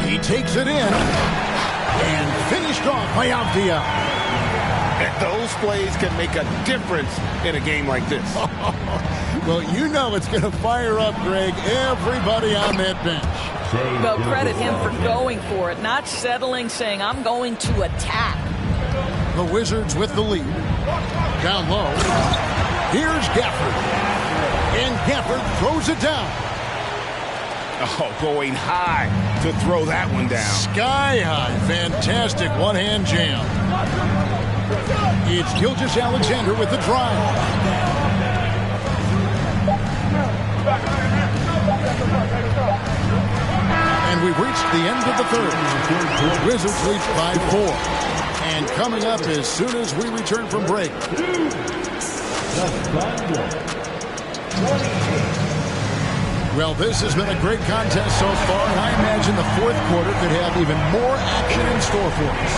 H: He takes it in. And finished off by Avdia.
J: And those plays can make a difference in a game like this.
H: Well, you know it's going to fire up, Greg, everybody on that bench.
I: Well, credit him for going for it, not settling, saying, I'm going to attack.
H: The Wizards with the lead. Down low. Here's Gafford. And Gafford throws it down.
J: Oh, going high to throw that one down.
H: Sky high. Fantastic one-hand jam. It's Gilgeous-Alexander with the drive. And we've reached the end of the third. Wizards lead by 4. And coming up as soon as we return from break. Well, this has been a great contest so far, and I imagine the fourth quarter could have even more action in store for us.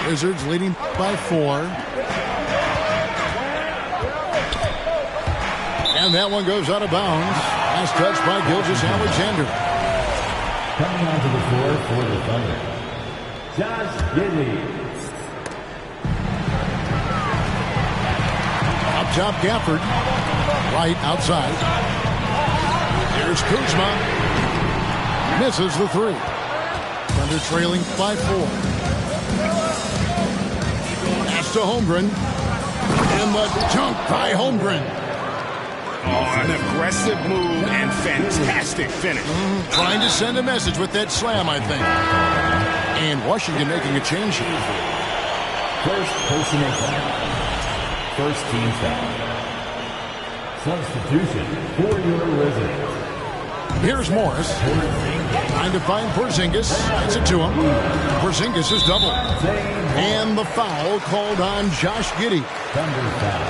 H: Wizards leading by 4. And that one goes out of bounds. Last touch by Gilgeous-Alexander.
E: Coming onto the floor for the Thunder, Josh Giddey.
H: Up top, Gafford. Right outside. Here's Kuzma. Misses the 3. Thunder trailing by 4. Pass to Holmgren. And the dunk by Holmgren.
J: Oh, an aggressive move and fantastic finish.
H: Trying to send a message with that slam, I think. And Washington making a change here.
E: First personal foul. First team foul. Substitution for your Wizards.
H: Here's Morris. Trying to find Porzingis. Gets it to him. Porzingis is doubled. And the foul called on Josh Giddey.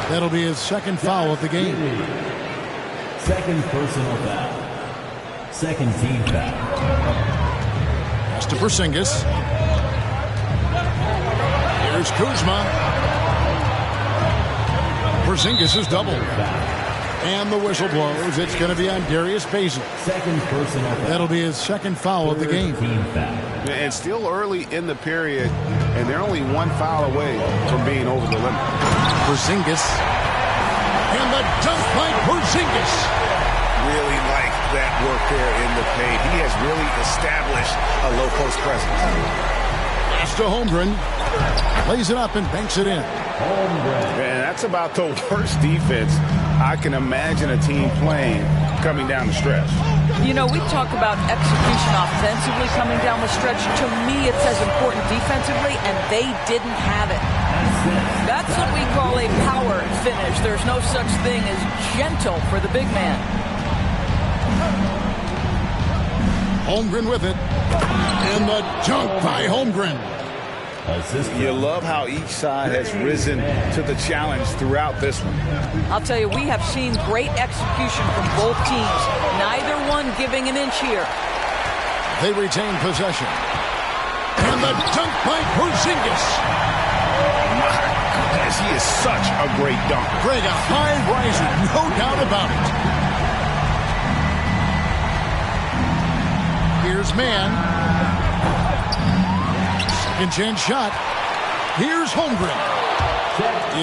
H: That'll be his second foul of the game.
E: Second personal foul. Second team foul.
H: Pass to Porzingis. Here's Kuzma. Porzingis is doubled. And the whistle blows. It's going to be on Darius Bazley.
E: Second personal foul.
H: That'll be his second foul of the game.
J: And still early in the period, and they're only one foul away from being over the limit.
H: Porzingis. And the dunk by Porzingis.
J: Really like that work there in the paint. He has really established a low post presence.
H: Pass to Holmgren. Lays it up and banks it in.
J: And that's about the worst defense I can imagine a team playing coming down the stretch.
I: You know, we talk about execution offensively coming down the stretch. To me, it's as important defensively, and they didn't have it. That's what we call a power finish. There's no such thing as gentle for the big man.
H: Holmgren with it. And the dunk by Holmgren.
J: You love how each side has risen to the challenge throughout this one.
I: I'll tell you, we have seen great execution from both teams. Neither one giving an inch here.
H: They retain possession. And the dunk by Porzingis.
J: My goodness, he is such a great dunker.
H: Greg, a high riser, no doubt about it. Here's Mann. Second chance shot. Here's Holmgren.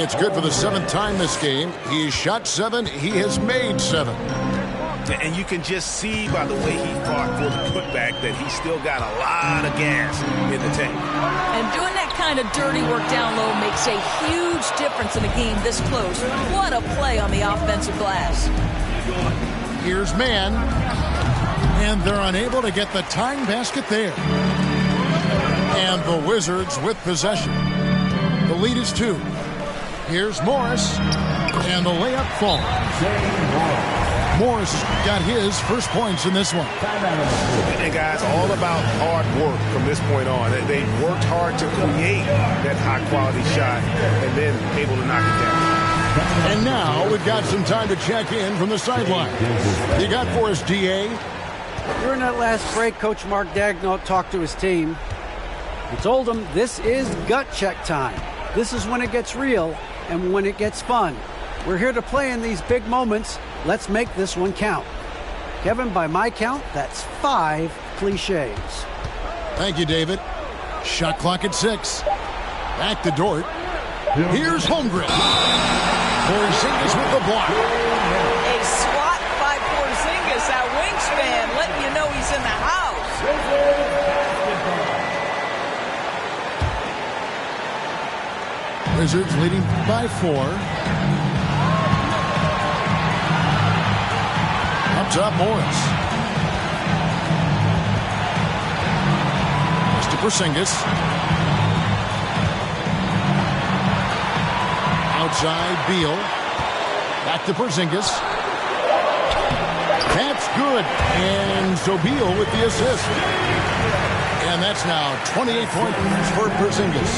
H: It's good for the 7th time this game. He's shot 7. He has made 7.
J: And you can just see by the way he fought for the putback that he's still got a lot of gas in the tank.
I: And doing that kind of dirty work down low makes a huge difference in a game this close. What a play on the offensive glass.
H: Here's Mann. And they're unable to get the tying basket there. And the Wizards with possession. The lead is 2. Here's Morris. And the layup falls. Morris got his first points in this one.
J: And guys, all about hard work from this point on. They worked hard to create that high-quality shot and then able to knock it down.
H: And now we've got some time to check in from the sideline. You got for us, D.A.?
O: During that last break, Coach Mark Daigneault talked to his team. He told them this is gut check time. This is when it gets real and when it gets fun. We're here to play in these big moments. Let's make this one count. Kevin, by my count, that's 5 cliches.
H: Thank you, David. Shot clock at 6. Back to Dort. Here's Holmgren. Porzingis with the block.
I: A swat by Porzingis, that wingspan, letting you know he's in the house.
H: Wizards leading by 4. Up top, Morris. It's to Porzingis. Outside, Beal. Back to Porzingis. That's good. And so Beal with the assist. And that's now 28 points for Porzingis.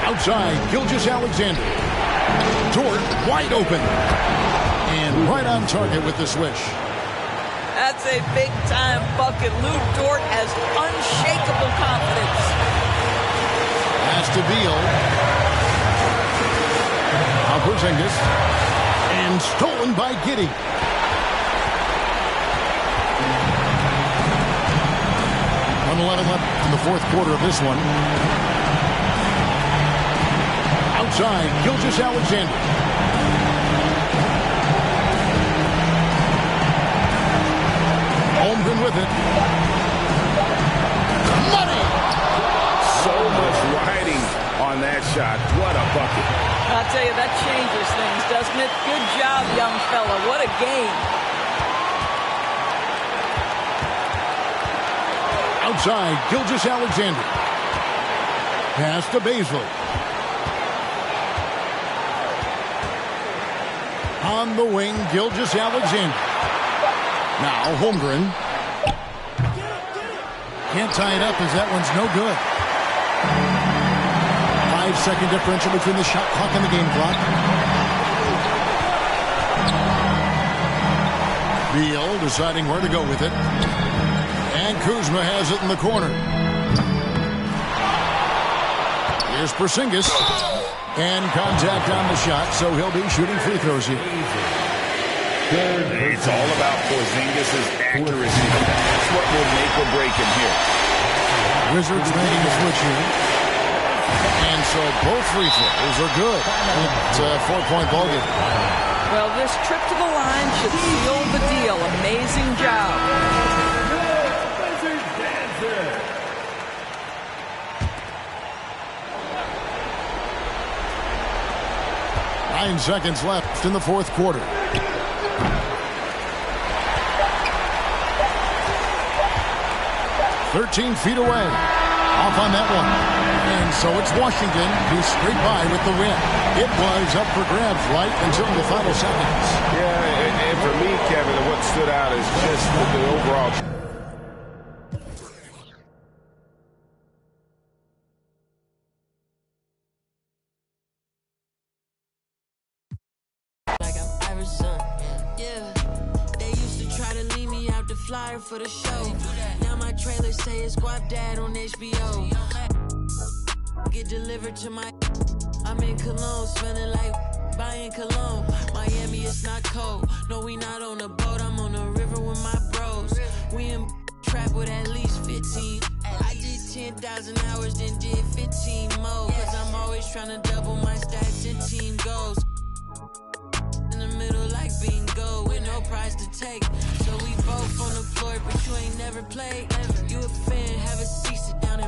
H: Outside, Gilgeous-Alexander. Dort wide open. And right on target with the swish.
I: That's a big-time bucket. Lou Dort has unshakable confidence.
H: Pass to Beal. Now Porzingis. And stolen by Giddey. Left in the fourth quarter of this one. Outside, Gilgeous-Alexander. Holmgren with it. Money!
J: So much riding on that shot. What a bucket.
I: I'll tell you, that changes things, doesn't it? Good job, young fella. What a game.
H: Outside, Gilgeous-Alexander. Pass to Baszler. On the wing, Gilgeous-Alexander. Now Holmgren. Can't tie it up as that one's no good. 5-second differential between the shot clock and the game clock. Beal deciding where to go with it. And Kuzma has it in the corner. Here's Porzingis. And contact on the shot, so he'll be shooting free throws here.
J: It's all about Porzingis' accuracy. That's what will make or break him here.
H: Wizards making a switch here. And so both free throws are good. It's a 4-point ballgame.
I: Well, this trip to the line should seal the deal. Amazing job.
H: 9 seconds left in the fourth quarter. "13 feet away. Off on that one. And so it's Washington who scraped by with the win. It was up for grabs right until the final seconds.
J: Yeah, and for me, Kevin, what stood out is just the overall.
Q: Flyer for the show. Now my trailer say it's Guap Dad on HBO. Get delivered to my. I'm in Cologne, smelling like buying cologne. Miami, it's not cold. No, we not on a boat. I'm on the river with my bros. We in trap with at least 15. I did 10,000 hours, then did 15 more. Cause I'm always trying to double my stats and team goals. In the middle like bingo with no prize to take. So we both on the floor, but you ain't never played. You a